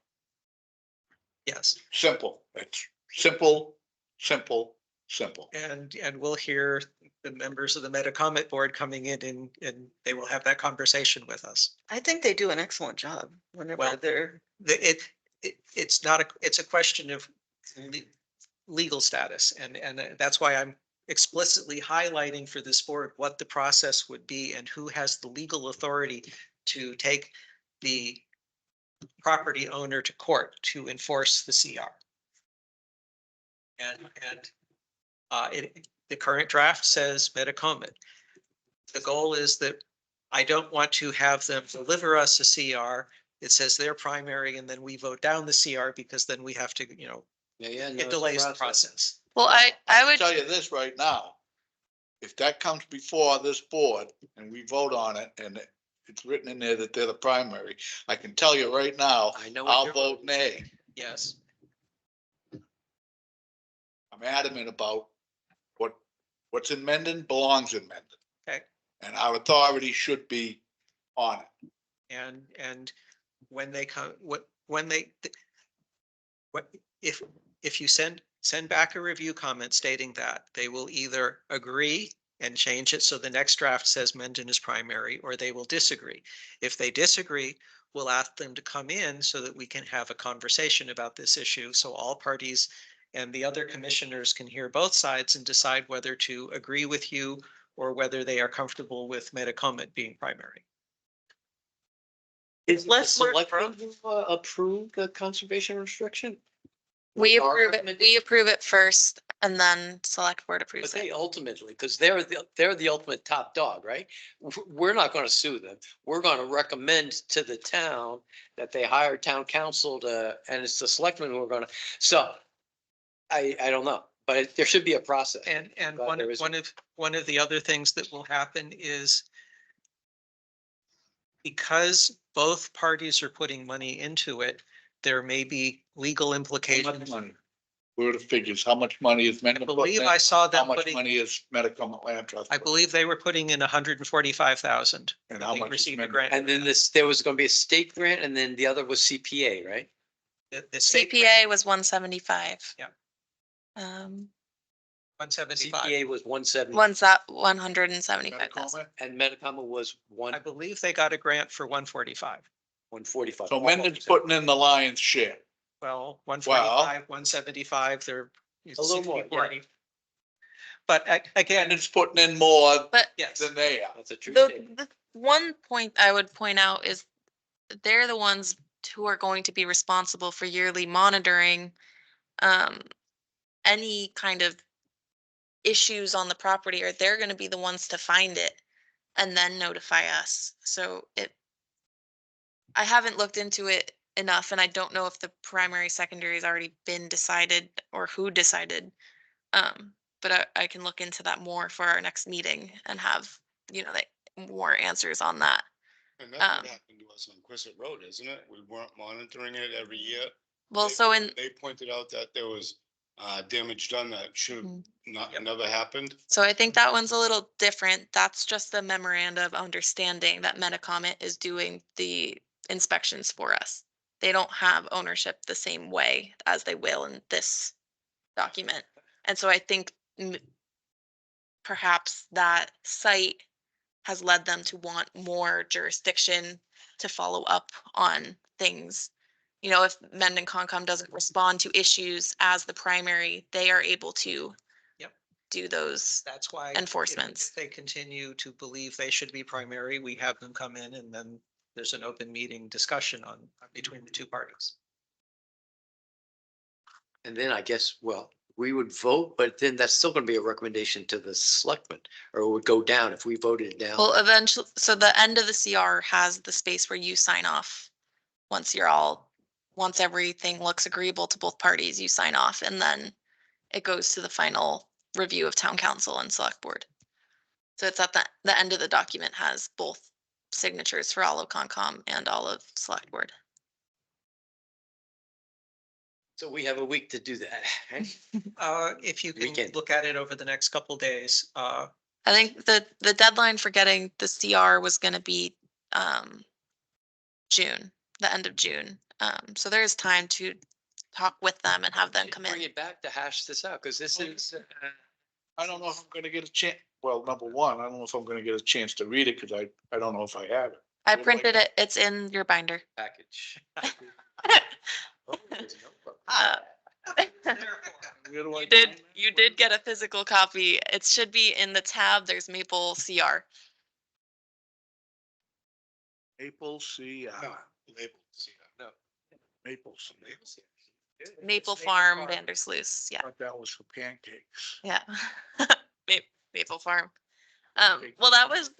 Yes. Simple. It's simple, simple, Simple. And we'll hear the members of the Metacomet board coming in and they will have that conversation with us. I think they do an excellent job whenever Well, they're, It's not it's a question of legal status and that's why I'm explicitly highlighting for this board what the process would be and who has the legal authority to take the property owner to court to enforce the CR. And the current draft says Metacomet. The goal is that I don't want to have them deliver us a CR. It says they're primary and then we vote down the CR because then we have to, it delays the process. Well, I I'll would, tell you this right now. If that comes before this board and we vote on it and it's written in there that they're the primary, I can tell you right now, I know what I'll you're vote voting. nay. Yes. I'm adamant about what's in Mendon belongs in Mendon. Okay. And our authority should be on it. And when they come, what if you send back a review comment stating that they will either agree and change it so the next draft says Mendon is primary, or they will disagree. If they disagree, we'll ask them to come in so that we can have a conversation about this issue. So all parties and the other commissioners can hear both sides and decide whether to agree with you or whether they are comfortable with Metacomet being primary. Is Less work selectmen approve the conservation restriction? we Our approve it, recommendation? we approve it first and then select board But approves they it. ultimately, because they're the ultimate top dog, right? We're not gonna sue them. We're gonna recommend to the town that they hire town council and it's the selectmen who are gonna, so. I don't know, but there should be a process. And But there isn't. one of the other things that will happen is because both parties are putting money into it, there may be legal How implications. much money? Where are the figures? How much money is I Mendon putting believe in? I saw How them much putting, money is Metacomet Land Trust? I believe they were putting in 145,000. And how much is Received a Mendon? grant. And then there was gonna be a state grant and then the other was CPA, right? The state CPA was 175. Yeah. 175. CPA was 170 175,000. Metacomet? and Metacomet was I believe they got a grant for 145. 145. So Mendon's putting in the lion's share. Well, 145, 175, they're. it's A little more, 60-40. But again, Mendon's putting in more But yes, than they are. That's a true the, statement. the one point I would point out is they're the ones who are going to be responsible for yearly monitoring any kind of issues on the property, or they're going to be the ones to find it and then notify us. So I haven't looked into it enough and I don't know if the primary secondary has already been decided or who decided. But I can look into that more for our next meeting and have, like more answers on that. And that's what happened to us on Quissett Road, isn't it? We weren't monitoring it every year. Well, They pointed out that there was damage done that should have Mhm. never happened. So I think that one's a little different. That's just the memoranda of understanding that Metacomet is doing the inspections for us. They don't have ownership the same way as they will in this document. And so I think perhaps that site has led them to want more jurisdiction to follow up on things. If Mendon Concom doesn't respond to issues as the primary, they are able to Yep. do those. that's why. Enforcements. If they continue to believe they should be primary, we have them come in and then there's an open meeting discussion between the two parties. And then I guess, well, we would vote, but then that's still gonna be a recommendation to the selectmen, or it would go down if we voted it down. Well, eventually, so the end of the CR has the space where you sign off. Once everything looks agreeable to both parties, you sign off and then it goes to the final review of town council and select board. So it's at the end of the document has both signatures for all of Concom and all of select board. So we have a week to do that. right? If you can Weekend. look at it over the next couple days, I think the deadline for getting the CR was gonna be June, the end of June. So there is time to talk with them and have them come Bring in. it back to hash this out, because this is, I don't know if I'm gonna get a chance. Well, number one, I don't know if I'm gonna get a chance to read it because I don't know if I have it. I printed it. It's in your binder. package. Uh, Where do I You did, find that? you did get a physical copy. It should be in the tab. There's Maple CR. Maple CR. Label, see, No. Maple CR. Maple Farm, Vandersloot. Yeah, I thought that was for pancakes. yeah. Maple Farm. Well, that was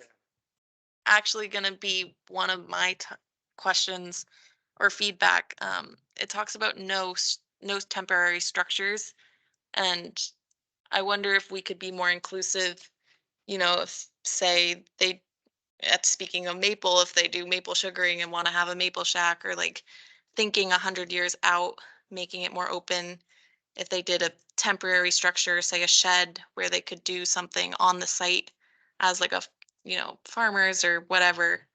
actually gonna be one of my questions or feedback. It talks about no temporary structures. And I wonder if we could be more inclusive, you know, if say they, speaking of maple, if they do maple sugaring and want to have a maple shack, or like thinking 100 years out, making it more open. If they did a temporary structure, say a shed where they could do something on the site as like a, farmers or whatever.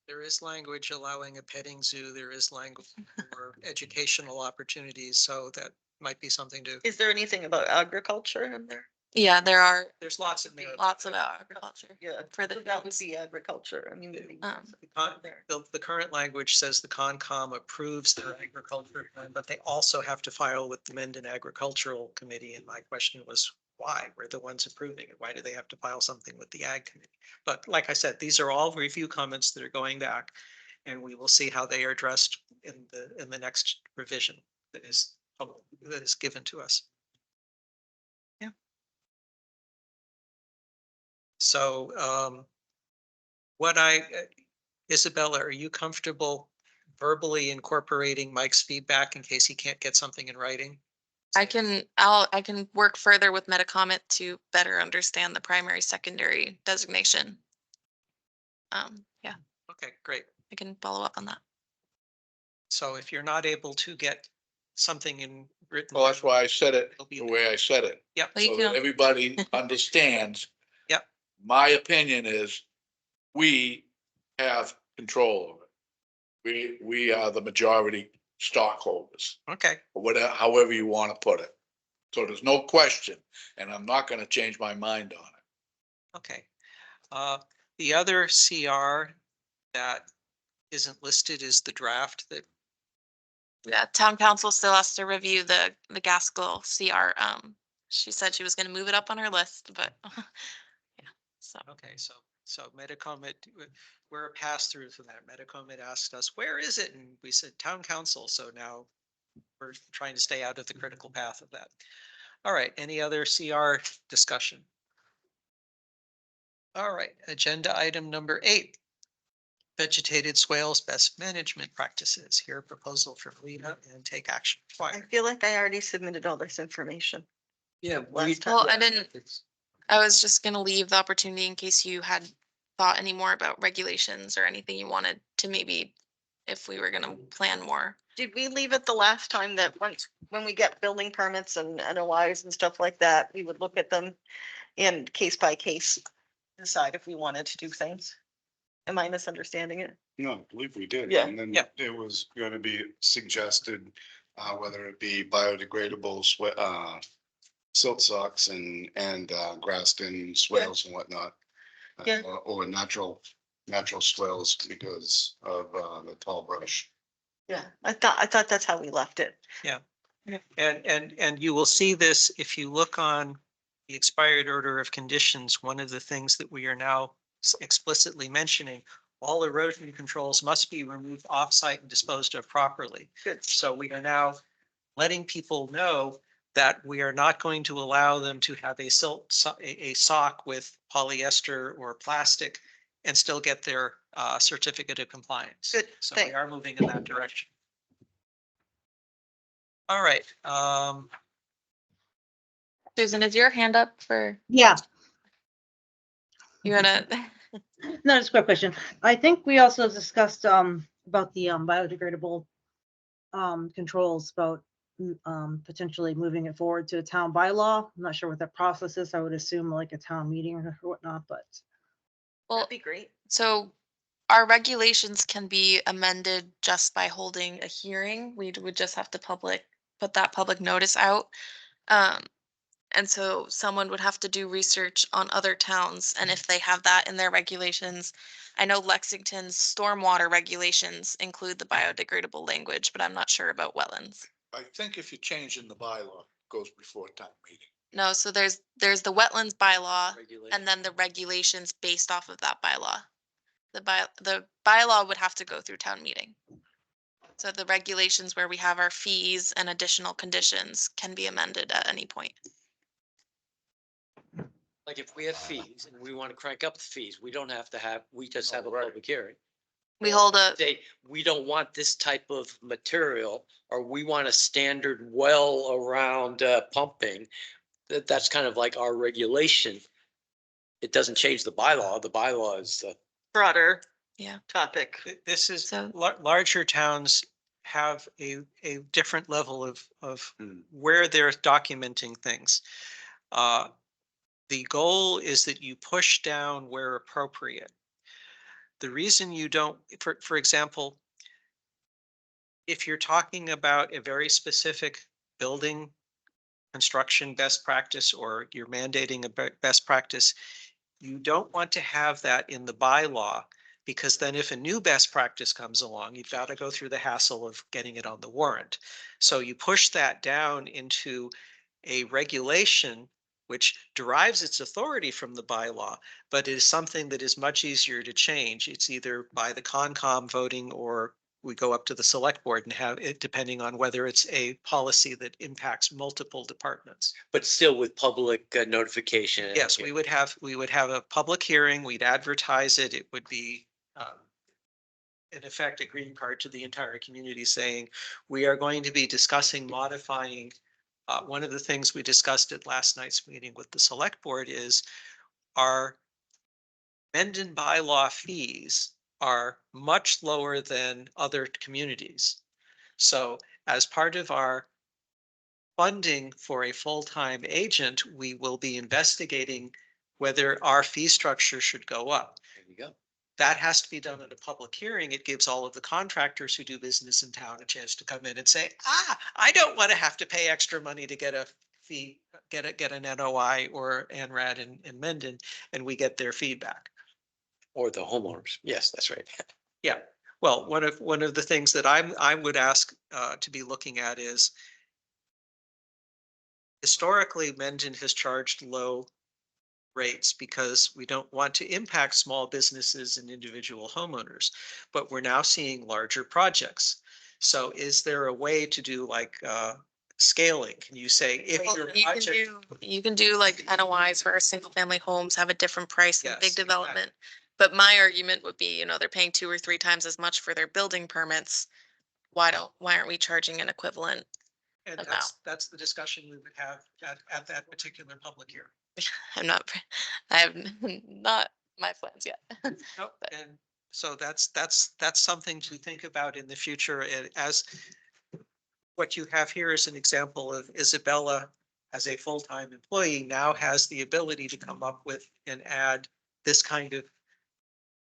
There is language allowing a petting zoo. There is language for educational opportunities, so that might be something to, Is there anything about agriculture in there? Yeah, there are there's lots in there. lots of agriculture. Yeah. For the so that would fields. be agriculture. I mean, maybe The current language says the Concom approves their agriculture plan, but they also have to file with the Mendon Agricultural Committee. And my question was, why? We're the ones approving it. Why do they have to file something with the Ag Committee? But like I said, these are all review comments that are going back, and we will see how they are addressed in the next revision that is given to us. Yeah. So, Isabella, are you comfortable verbally incorporating Mike's feedback in case he can't get something in writing? I can work further with Metacomet to better understand the primary secondary designation. Yeah, Okay, great. I can follow up on that. So if you're not able to get something in written. Well, that's why I said it It'll be the way I said it. Yep. Well, you So that can- everybody understands. Yep. My opinion is we have control of it. We are the majority stockholders, Okay, or whatever, however you want to put it. So there's no question, and I'm not gonna change my mind on it. okay. The other CR that isn't listed is the draft that, Yeah, town council still has to review the Gaskell CR. She said she was gonna move it up on her list, but yeah, so. okay, so Metacomet, we're a pass through for that. Metacomet asked us, where is it? And we said town council. So now we're trying to stay out of the critical path of that. All right, any other CR discussion? All right, agenda item number 8. Vegetated swales best management practices. Here, a proposal from Lena and take action I required. feel like I already submitted all this information. Yeah. Last time. Well, I was just gonna leave the opportunity in case you had thought any more about regulations or anything you wanted to maybe, if we were gonna plan more. Did we leave it the last time that when we get building permits and NOIs and stuff like that, we would look at them and case by case decide if we wanted to do things? Am I misunderstanding it? No, I believe we did. Yeah. And then Yeah. it was gonna be suggested, whether it be biodegradable silt socks and grassed in swales and whatnot. Yeah. Or natural swales because of, the tall brush. Yeah, I thought that's how we left it. And you will see this if you look on the expired order of conditions. One of the things that we are now explicitly mentioning, all erosion controls must be removed off-site and disposed of properly. Good. So we are now letting people know that we are not going to allow them to have a sock with polyester or plastic and still get their certificate of compliance. Good, So we thank- are moving in that direction. All right, Susan, is your hand up for, Yeah, you wanna, no, just a quick question. I think we also discussed, about the, biodegradable, controls about, potentially moving it forward to a town bylaw. I'm not sure what that process is. I would assume like a town meeting or whatnot, but well, That'd be great. so our regulations can be amended just by holding a hearing. We would just have to put that public notice out. And so someone would have to do research on other towns and if they have that in their regulations. I know Lexington's stormwater regulations include the biodegradable language, but I'm not sure about wetlands. I think if you change in the bylaw, it goes before town meeting. No, so there's the wetlands bylaw Regulation. and then the regulations based off of that bylaw. The bylaw would have to go through town meeting. So the regulations where we have our fees and additional conditions can be amended at any point. Like if we have fees and we want to crank up the fees, we don't have to have, we just have a right. public hearing. We hold a, Say, we don't want this type of material, or we want a standard well around pumping. That's kind of like our regulation. It doesn't change the bylaw. The bylaw is, Broader. Yeah. Topic. This is, So- larger towns have a different level of Hmm. where they're documenting things. The goal is that you push down where appropriate. The reason you don't, for example, if you're talking about a very specific building construction best practice, or you're mandating a best practice, you don't want to have that in the bylaw, because then if a new best practice comes along, you've got to go through the hassle of getting it on the warrant. So you push that down into a regulation which derives its authority from the bylaw, but is something that is much easier to change. It's either by the Concom voting, or we go up to the select board and have it, depending on whether it's a policy that impacts multiple departments. but still with public notification. Yes, we would have a public hearing, we'd advertise it, it would be in effect a green card to the entire community saying, we are going to be discussing modifying. One of the things we discussed at last night's meeting with the select board is our Mendon bylaw fees are much lower than other communities. So as part of our funding for a full-time agent, we will be investigating whether our fee structure should go up. There you go. That has to be done at a public hearing. It gives all of the contractors who do business in town a chance to come in and say, I don't want to have to pay extra money to get a fee, get an NOI or ANRAD in Mendon, and we get their feedback. Or the homeowners. Yes, that's right. Yeah, well, one of the things that I would ask to be looking at is, historically, Mendon has charged low rates because we don't want to impact small businesses and individual homeowners, but we're now seeing larger projects. So is there a way to do like scaling? Can you say if Well, your you can project? you can do like NOIs for our single family homes have a different price than Yes, big exactly. development. But my argument would be, they're paying 2 or 3 times as much for their building permits. Why aren't we charging an equivalent? And amount? that's the discussion we would have at that particular public hearing. I'm not, I have not my plans yet. Nope, and so that's something to think about in the future. And as what you have here is an example of Isabella as a full-time employee now has the ability to come up with and add this kind of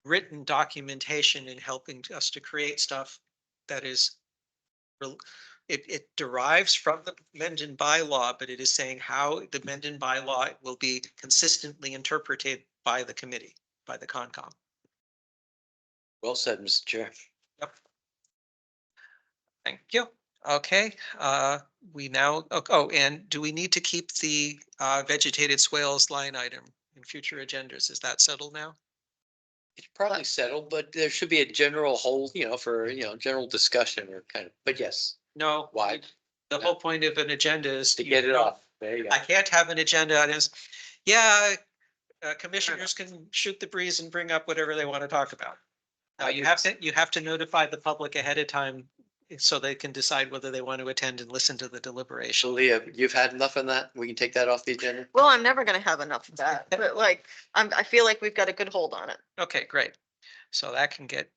written documentation in helping us to create stuff that is it derives from the Mendon bylaw, but it is saying how the Mendon bylaw will be consistently interpreted by the committee, by the Concom. Well said, Mr. Chair. Yep. Thank you. Okay, we now, and do we need to keep the vegetated swales line item in future agendas? Is that settled now? It's probably settled, but there should be a general hold, for, general discussion or kind of, but yes, No. Why? The whole point of an agenda is to get it off. There you go. I can't have an agenda that is, commissioners can shoot the breeze and bring up whatever they want to talk about. Now, you have to notify the public ahead of time so they can decide whether they want to attend and listen to the deliberation. So Leah, you've had enough of that? We can take that off the agenda? Well, I'm never gonna have enough of that, but like, I feel like we've got a good hold on it. Okay, great. So that can get,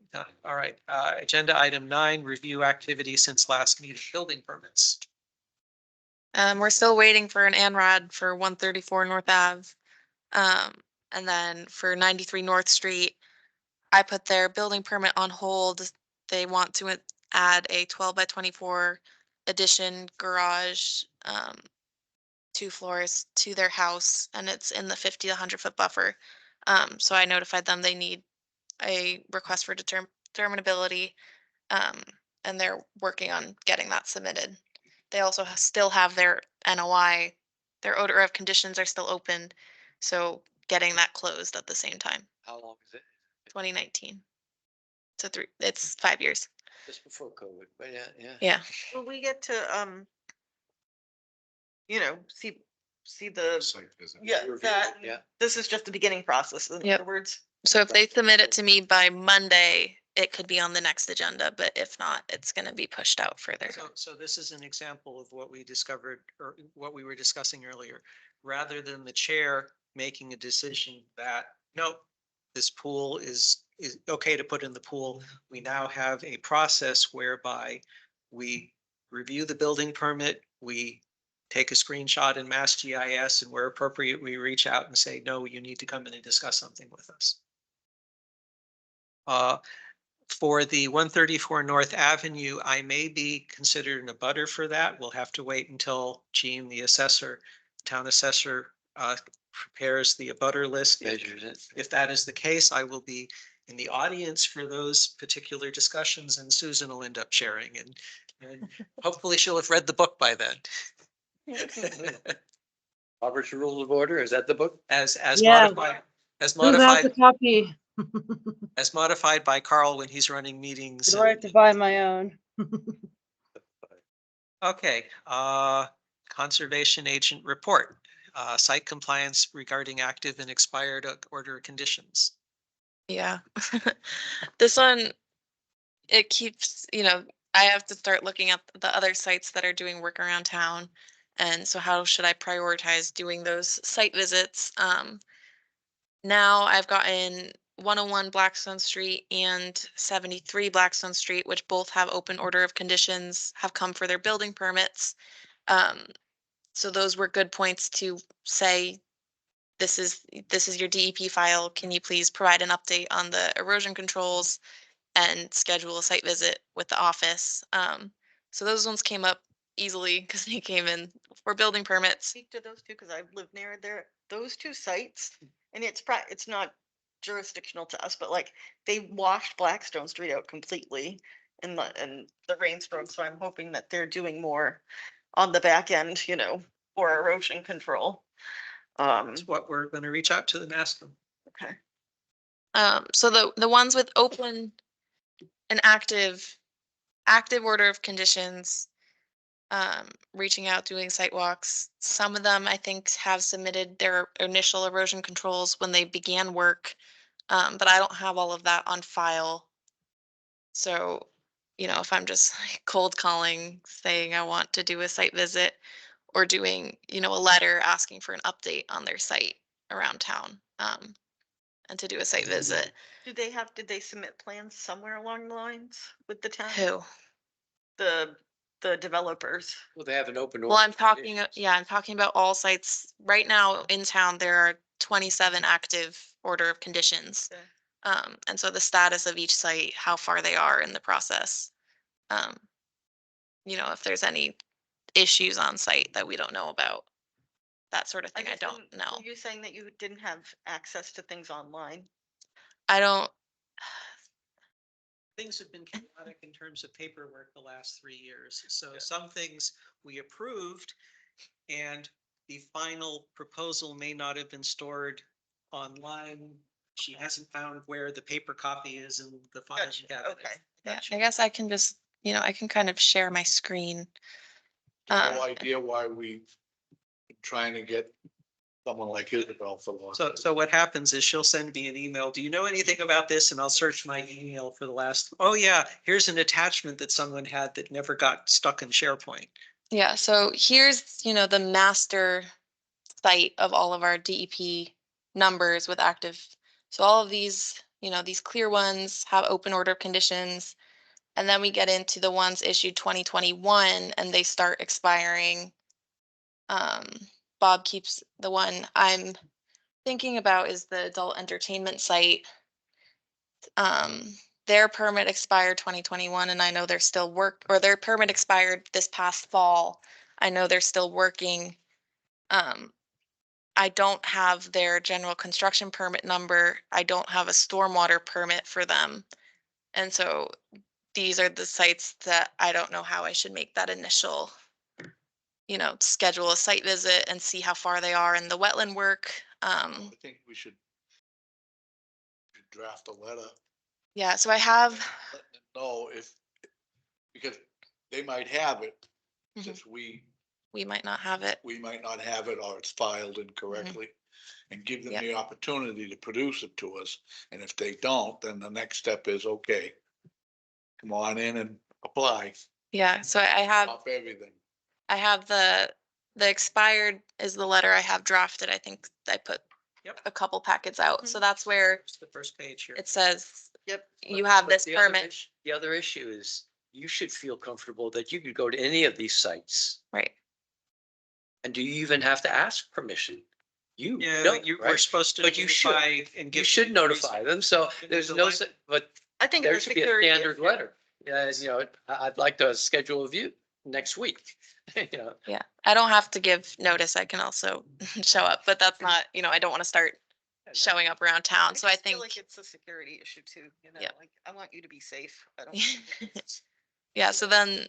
all right. Agenda item 9, review activity since last meeting, building permits. We're still waiting for an ANRAD for 134 North Ave. And then for 93 North Street, I put their building permit on hold. They want to add a 12 by 24 addition garage, 2 floors to their house, and it's in the 50 to 100 foot buffer. So I notified them they need a request for determinability, um, and they're working on getting that submitted. They also still have their NOI, their order of conditions are still open, so getting that closed at the same time. How long is it? 2019. So it's 5 years. Just before COVID, but yeah. Yeah. Will we get to, see the, Site visit. yeah, that, Yeah. this is just the beginning process, in Yep. other words. So if they submit it to me by Monday, it could be on the next agenda, but if not, it's gonna be pushed out further. So this is an example of what we discovered or what we were discussing earlier. Rather than the chair making a decision that, nope, this pool is okay to put in the pool, we now have a process whereby we review the building permit, we take a screenshot in Mass GIS, and where appropriate, we reach out and say, no, you need to come in and discuss something with us. For the 134 North Avenue, I may be considered an abutter for that. We'll have to wait until Gene, the assessor, town assessor, prepares the abutter list. Measures it. If that is the case, I will be in the audience for those particular discussions, and Susan will end up sharing, and hopefully she'll have read the book by then. Robert's Rules of Order, is that the book? As Yeah. modified, as Who's out the modified, copy? as modified by Carl when he's running meetings. I'd like to buy my own. Okay, conservation agent report, site compliance regarding active and expired order of conditions. Yeah. This one, it keeps, I have to start looking at the other sites that are doing work around town. And so how should I prioritize doing those site visits? Now I've gotten 101 Blackstone Street and 73 Blackstone Street, which both have open order of conditions, have come for their building permits. So those were good points to say, this is your DEP file. Can you please provide an update on the erosion controls and schedule a site visit with the office? So those ones came up easily because they came in for building permits. Speak to those two, because I've lived near those two sites, and it's not jurisdictional to us, but like, they washed Blackstone Street out completely in the rainstorm, so I'm hoping that they're doing more on the back end, for erosion control. That's what we're gonna reach out to them, ask them. Okay. So the ones with open and active order of conditions, reaching out, doing site walks. Some of them I think have submitted their initial erosion controls when they began work. But I don't have all of that on file. So, if I'm just like cold calling, saying I want to do a site visit, or doing, a letter asking for an update on their site around town, and to do a site visit. Did they submit plans somewhere along the lines with the town? Who? The developers. Well, they have an open. Well, I'm talking about all sites. Right now in town, there are 27 active order of conditions. Okay. And so the status of each site, how far they are in the process. If there's any issues on site that we don't know about, that sort of thing, I guess don't when know. You're saying that you didn't have access to things online? I don't, Things have been chaotic in terms of paperwork the last 3 years. So some things we approved, and the final proposal may not have been stored online. She hasn't found where the paper copy is in the file Gotcha. cabinet. Okay. yeah, Gotcha. I guess I can just, I can kind of share my screen. No idea why we trying to get someone like Isabel for long. So what happens is she'll send me an email. Do you know anything about this? And I'll search my email for the last, oh yeah, here's an attachment that someone had that never got stuck in SharePoint. Yeah, so here's, the master site of all of our DEP numbers with active. So all of these, these clear ones have open order conditions. And then we get into the ones issued 2021 and they start expiring. Bob keeps the one I'm thinking about is the adult entertainment site. their permit expired 2021 and I know they're still or their permit expired this past fall. I know they're still working. I don't have their general construction permit number. I don't have a stormwater permit for them. And so these are the sites that I don't know how I should make that initial, schedule a site visit and see how far they are in the wetland work. I think we should draft a letter, Yeah, so I have, letting them know because they might have it, Mhm. since we might not have it. might not have it, or it's filed incorrectly. And give them Yep. the opportunity to produce it to us, and if they don't, then the next step is, okay, come on in and apply, Yeah, so I have, off everything. the expired is the letter I have drafted. I think I put Yep. a couple packets out. So that's where It's the first page here. it says, Yep. you have But this the other permit. The other issue is you should feel comfortable that you could go to any of these sites. Right. And do you even have to ask permission? You Yeah, don't, you were right? supposed to But you should. notify and You give. should notify them. So there's no, but I think there it's a should be a security standard issue. letter. Yeah, I'd like to schedule a view next week. Yeah, I don't have to give notice. I can also show up, but that's not, I don't want to start showing up around town. So I just feel think, like it's a security issue too, Yep. like, I want you to be safe. I don't. yeah, so then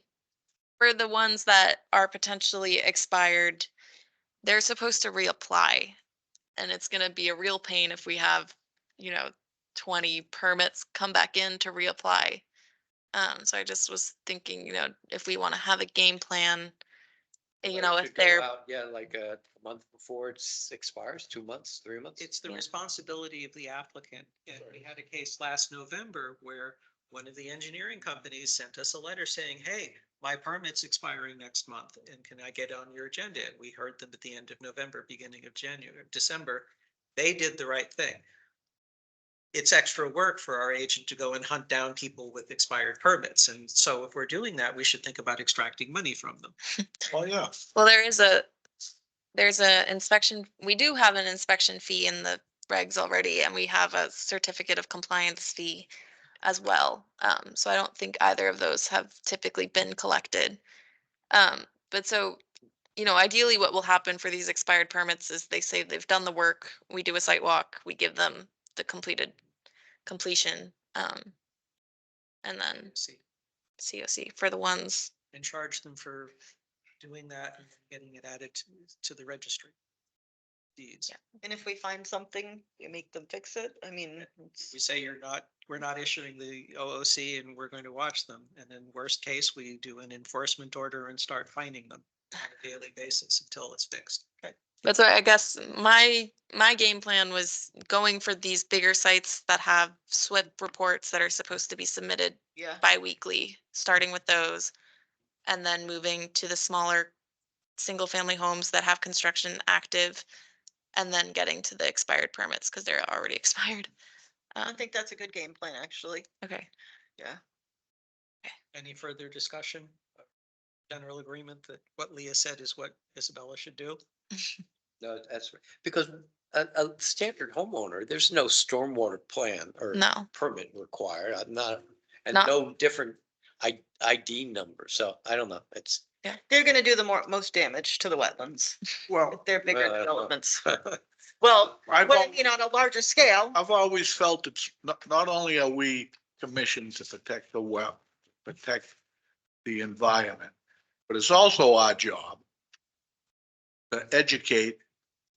for the ones that are potentially expired, they're supposed to reapply. And it's gonna be a real pain if we have, 20 permits come back in to reapply. So I just was thinking, if we want to have a game plan, if they're, Yeah, like a month before it expires, 2 months, 3 months. It's the Yeah. responsibility of the applicant. And we had a case last November where one of the engineering companies sent us a letter saying, hey, my permit's expiring next month and can I get on your agenda? And we heard them at the end of November, beginning of December. They did the right thing. It's extra work for our agent to go and hunt down people with expired permits. And so if we're doing that, we should think about extracting money from them. Oh, yeah. well, there's a inspection, we do have an inspection fee in the regs already, and we have a certificate of compliance fee as well. So I don't think either of those have typically been collected. But so, ideally what will happen for these expired permits is they say they've done the work, we do a site walk, we give them the completion, and then See, COC for the ones. and charge them for doing that and getting it added to the registry deeds. Yeah. And if we find something, you make them fix it. I mean, We say we're not issuing the OOC and we're going to watch them. And in worst case, we do an enforcement order and start fining them on a daily basis until it's fixed. But so I guess my game plan was going for these bigger sites that have SWIP reports that are supposed to be submitted yeah. bi-weekly, starting with those, and then moving to the smaller single-family homes that have construction active, and then getting to the expired permits because they're already expired. I think that's a good game plan, actually. Okay. Yeah. Any further discussion? General agreement that what Leah said is what Isabella should do? No, that's right. Because a standard homeowner, there's no stormwater plan or No. permit required. I'm not, and Not- no different ID number. So I don't know. It's. They're gonna do the most damage to the wetlands. Well, If they're bigger Well, developments. Well, I've when, al- on a larger scale. I've always felt it's not only are we commissioned to protect the well, protect the environment, but it's also our job to educate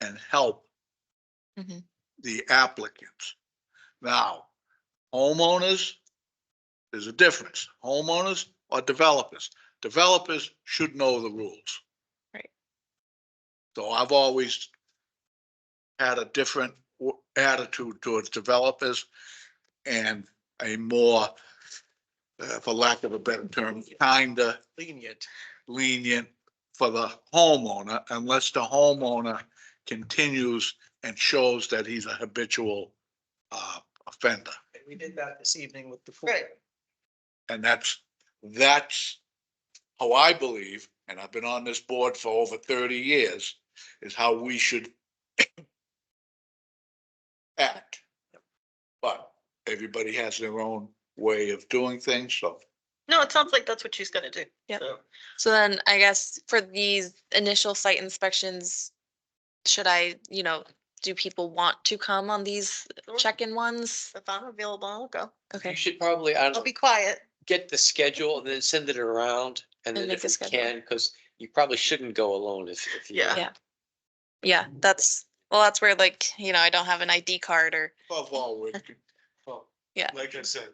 and help Mhm. the applicants. Now, homeowners, there's a difference. Homeowners or developers. Developers should know the rules. Right. So I've always had a different attitude towards developers and a more, for lack of a better term, kinda lenient for the homeowner unless the homeowner continues and shows that he's a habitual offender. We did that this evening with the pool. Right. And that's how I believe, and I've been on this board for over 30 years, is how we should act. But everybody has their own way of doing things, so. No, it sounds like that's what she's gonna do. Yep. So, So then I guess for these initial site inspections, should I, do people want to come on these Sure. check-in ones? if I'm available, I'll go. Okay. You should probably, I'll be quiet. get the schedule and then send it around. And And then make if a we schedule. can, because you probably shouldn't go alone if you. Yeah. Yeah. Yeah, that's where I don't have an ID card or, Above all, Like I said,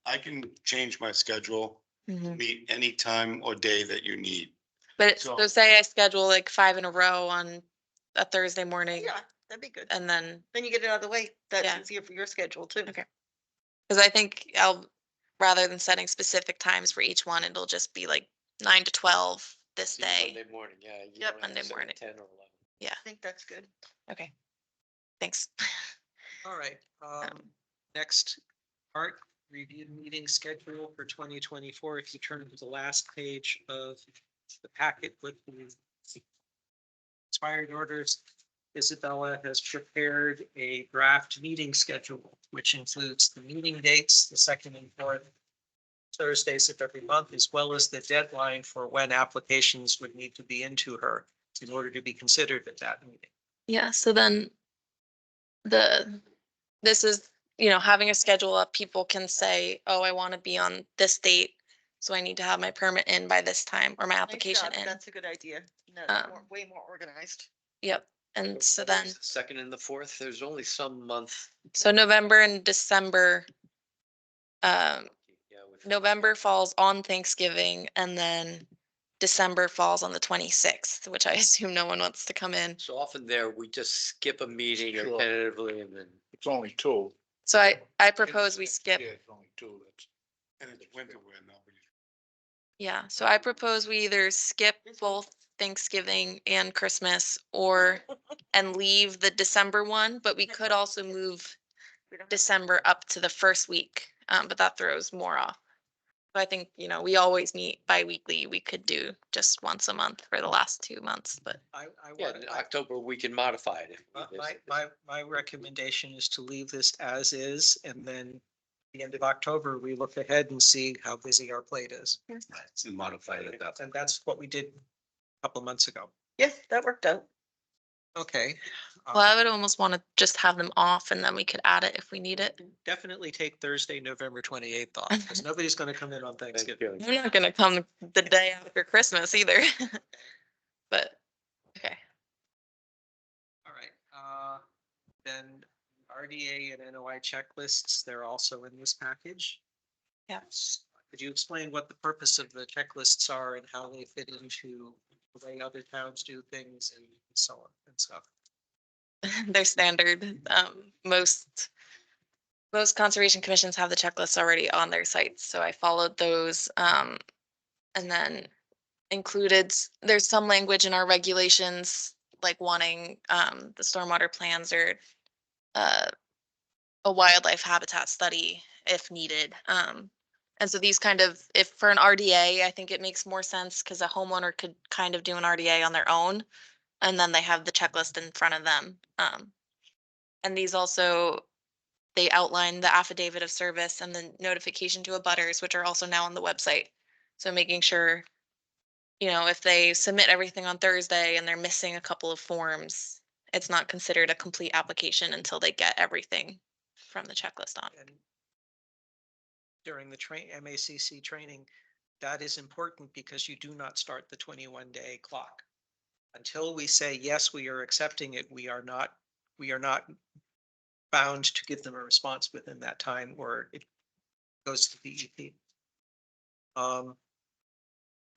I can change my schedule, Mhm. meet any time or day that you need. But So- so say I schedule like 5 in a row on a Thursday morning Yeah, that'd be good. and then, Then you get it out of the way. That's Yeah. easier for your schedule too. Okay. because I think rather than setting specific times for each one, it'll just be like 9 to 12 this See, day. Monday morning, yeah. you Yep, don't have to Monday say morning. 10 or 11. Yeah, I think that's good. okay. Thanks. All right, next part, review meeting schedule for 2024. If you turn to the last page of the packet with the expired orders, Isabella has prepared a draft meeting schedule, which includes the meeting dates, the second and fourth Thursdays of every month, as well as the deadline for when applications would need to be into her in order to be considered at that meeting. Yeah, so then this is, having a schedule up, people can say, oh, I want to be on this date. So I need to have my permit in by this time or my Nice application job. in. That's a good idea. No, way more organized. Yep. And so then, Second and the fourth, there's only some month. so November and December, Yeah, with- November falls on Thanksgiving and then December falls on the 26th, which I assume no one wants to come in. So often there, we just skip a meeting or Sure. tentatively and then. It's only two. So I propose we skip. Yeah, it's only two. And it's winter where nobody. Yeah, so I propose we either skip both Thanksgiving and Christmas or, and leave the December one, but we could also move We don't have- December up to the first week, but that throws more off. So I think, we always meet bi-weekly. We could do just once a month for the last 2 months, but Yeah, in October, we can modify it. My recommendation is to leave this as is, and then at the end of October, we look ahead and see how busy our plate is. And modify it at that. And that's what we did a couple of months ago. Yeah, that worked out. Okay. well, I would almost want to just have them off and then we could add it if we need it. Definitely take Thursday, November 28th off, because nobody's going to come in on Thanksgiving. I'm not gonna come the day after Christmas either. But, okay. All right, then RDA and NOI checklists, they're also in this package. Yes. Could you explain what the purpose of the checklists are and how they fit into the way other towns do things and so on and stuff? They're standard. Most conservation commissions have the checklists already on their sites, so I followed those. And then there's some language in our regulations, like wanting the stormwater plans or a wildlife habitat study if needed. And so these if for an RDA, I think it makes more sense because a homeowner could kind of do an RDA on their own. And then they have the checklist in front of them. And these also, they outline the affidavit of service and the notification to abutters, which are also now on the website. So making sure, if they submit everything on Thursday and they're missing a couple of forms, it's not considered a complete application until they get everything from the checklist on. And during the MACC training, that is important because you do not start the 21-day clock. Until we say, yes, we are accepting it, we are not bound to give them a response within that time, or it goes to DEP.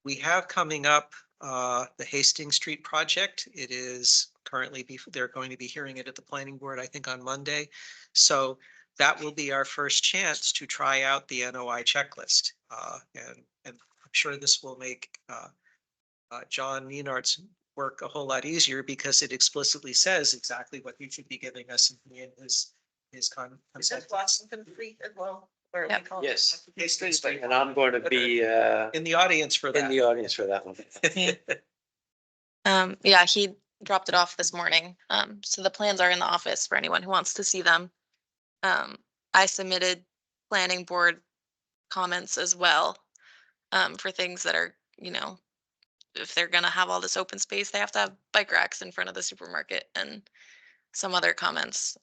We have coming up the Hastings Street project. It is currently, they're going to be hearing it at the planning board, I think on Monday. So that will be our first chance to try out the NOI checklist. And I'm sure this will make John Nenart's work a whole lot easier because it explicitly says exactly what he should be giving us in his Is consent. this Washington Street as well? Or we Yep. call it Yes. Washington Street? Street. And I'm going to be In the audience for that. in the audience for that one. Yeah, he dropped it off this morning. So the plans are in the office for anyone who wants to see them. I submitted planning board comments as well. For things that are, if they're gonna have all this open space, they have to have bike racks in front of the supermarket and some other comments.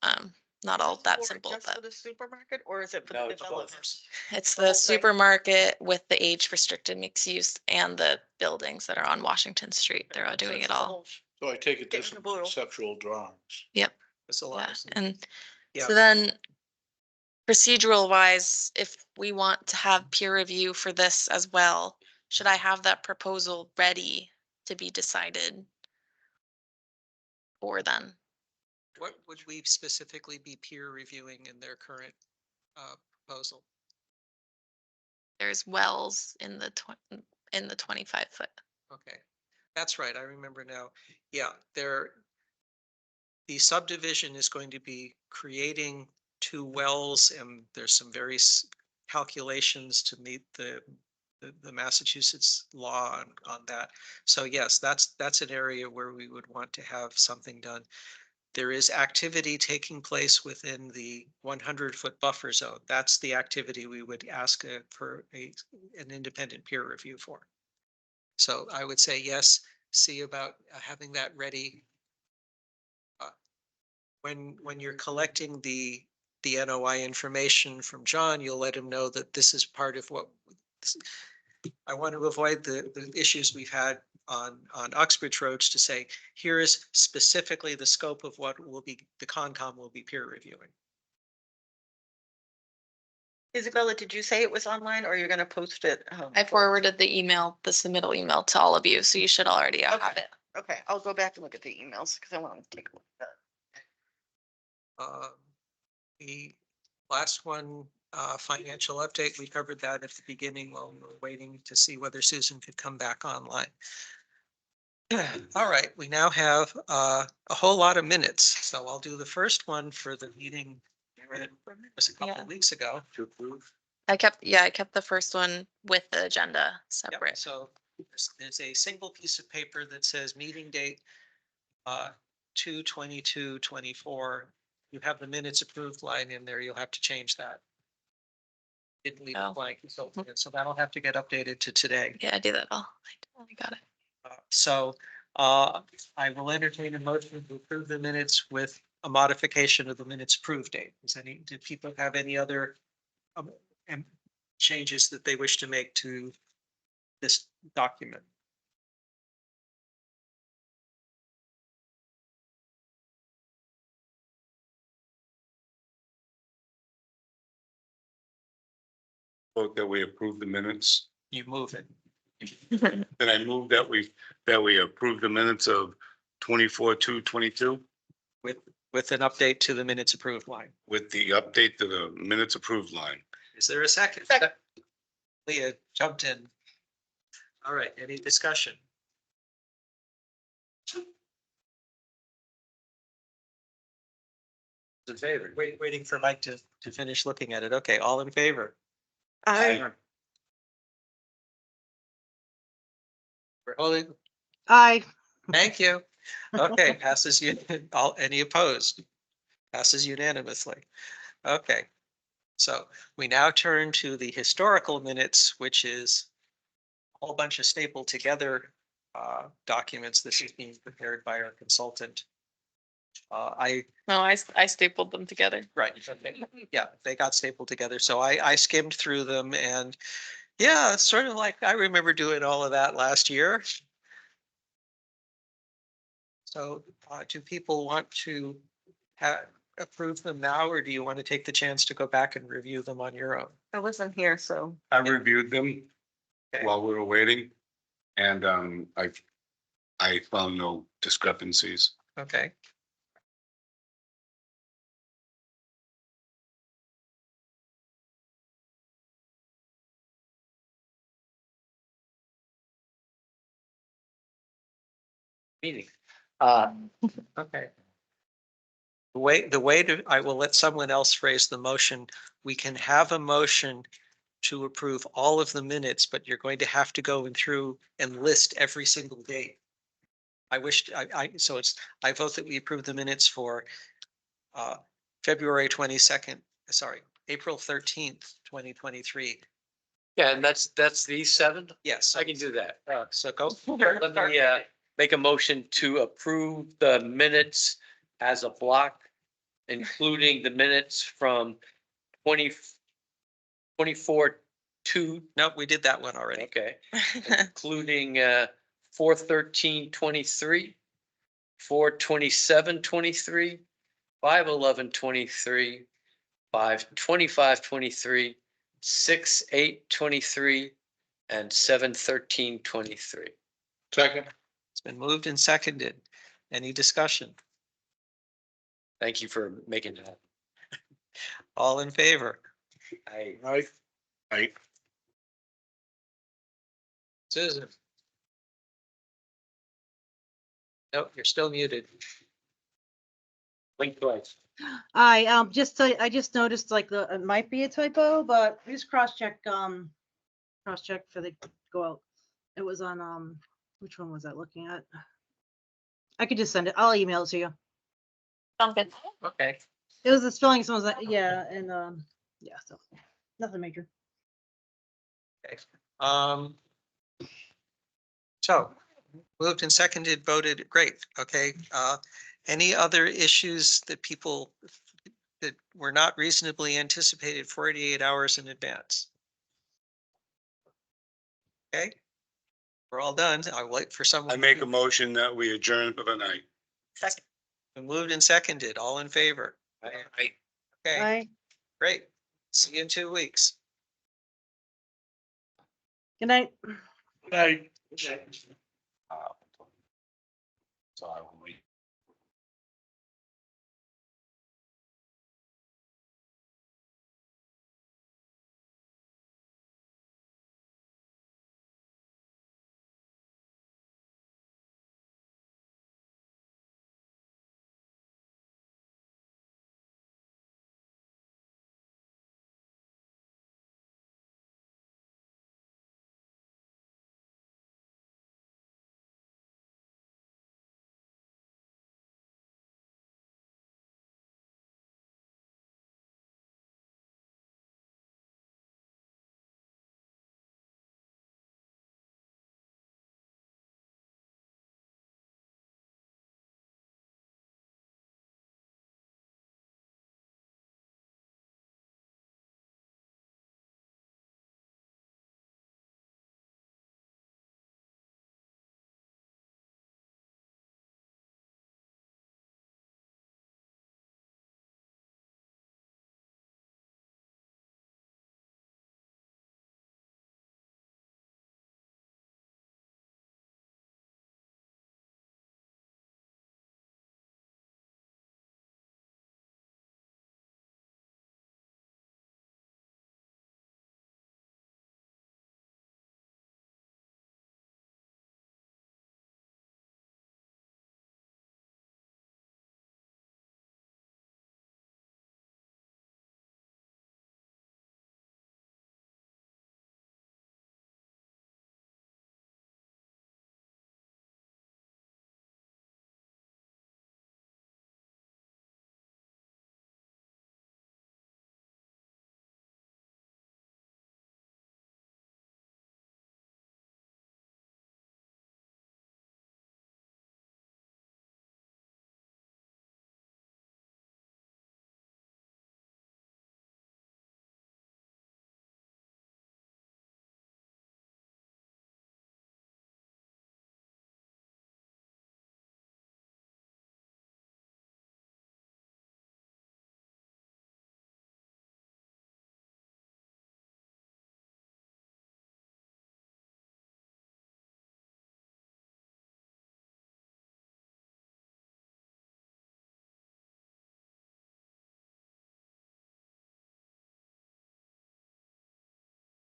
Not all that For- simple, Just for but the supermarket or is it for No, the it's both. developers? it's the the whole thing? supermarket with the age restricted mixed use and the buildings that are on Washington Street. They're all So doing it's it the all. whole- So I take it Get there's in the some blue. conceptual drawings. Yep. There's a lot Yeah. of some- And Yeah. so then procedural wise, if we want to have peer review for this as well, should I have that proposal ready to be decided? Or then? What would we specifically be peer reviewing in their current proposal? There's wells in the 25-foot. Okay, that's right. I remember now. Yeah, the subdivision is going to be creating 2 wells and there's some various calculations to meet the Massachusetts law on that. So yes, that's an area where we would want to have something done. There is activity taking place within the 100-foot buffer zone. That's the activity we would ask for an independent peer review for. So I would say yes, see about having that ready. When you're collecting the NOI information from John, you'll let him know that this is part of what I want to avoid the issues we've had on Uxbridge Roads to say, here is specifically the scope of what will be, the Concom will be peer reviewing. Isabella, did you say it was online or you're gonna post it? I forwarded the email, the submittal email to all of you, so you should already have Okay. it. Okay, I'll go back and look at the emails because I want to take a look at The last one, financial update, we covered that at the beginning while we were waiting to see whether Susan could come back online. All right, we now have a whole lot of minutes, so I'll do the first one for the meeting. It was a couple Yeah. of weeks ago. To approve. I kept the first one with the agenda Yep, separate. so there's a single piece of paper that says meeting date 2/22/24. You have the minutes approved line in there. You'll have to change that. Didn't leave it Oh. blank, so that'll have to get updated to today. Yeah, I do that all. I got it. So I will entertain a motion to approve the minutes with a modification of the minutes approved date. Do people have any other changes that they wish to make to this document? Vote that we approve the minutes. You move it. Then I move that we approve the minutes of 24/2/22 With an update to the minutes approved line. with the update to the minutes approved line. Is there a second? Leah jumped in. All right, any discussion? In favor. Waiting for Mike to finish looking at it. Okay, all in favor? I We're holding, Aye. thank you. Okay, passes any opposed? Passes unanimously. Okay. So we now turn to the historical minutes, which is a whole bunch of stapled together documents. This is being prepared by our consultant. No, I stapled them together. Right, yeah, they got stapled together. So I skimmed through them and yeah, it's sort of like I remember doing all of that last year. So do people want to approve them now, or do you want to take the chance to go back and review them on your own? wasn't here, so. I reviewed them Okay. while we were waiting, and I found no discrepancies. Okay. Meeting. Okay. I will let someone else phrase the motion. We can have a motion to approve all of the minutes, but you're going to have to go through and list every single date. I vote that we approve the minutes for February 22nd, sorry, April 13th, 2023. Yeah, and that's these seven? Yes. I can do that. So go. Let me make a motion to approve the minutes as a block, including the minutes from 24 to, Nope, we did that one already. okay, including 4/13/23, 4/27/23, 5/11/23, 5/25/23, 6/8/23, and 7/13/23. Second. It's been moved and seconded. Any discussion? Thank you for making that. All in favor? Right. Right. Susan? Nope, you're still muted. Blink twice. I I just noticed like it might be a typo, but just cross-check for the go out. It was on which one was I looking at? I could just send it. I'll email it to you. Sounds good. Okay. It was the spelling, someone was like, yeah, and yeah, so nothing major. Okay. So moved and seconded, voted, great, okay. Any other issues that people that were not reasonably anticipated 48 hours in advance? Okay, we're all done. I'll wait for someone. I make a motion that we adjourn for the night. Second. Moved and seconded, all in favor? Okay, Bye. great. See you in 2 weeks. Good night. Right. So I will wait.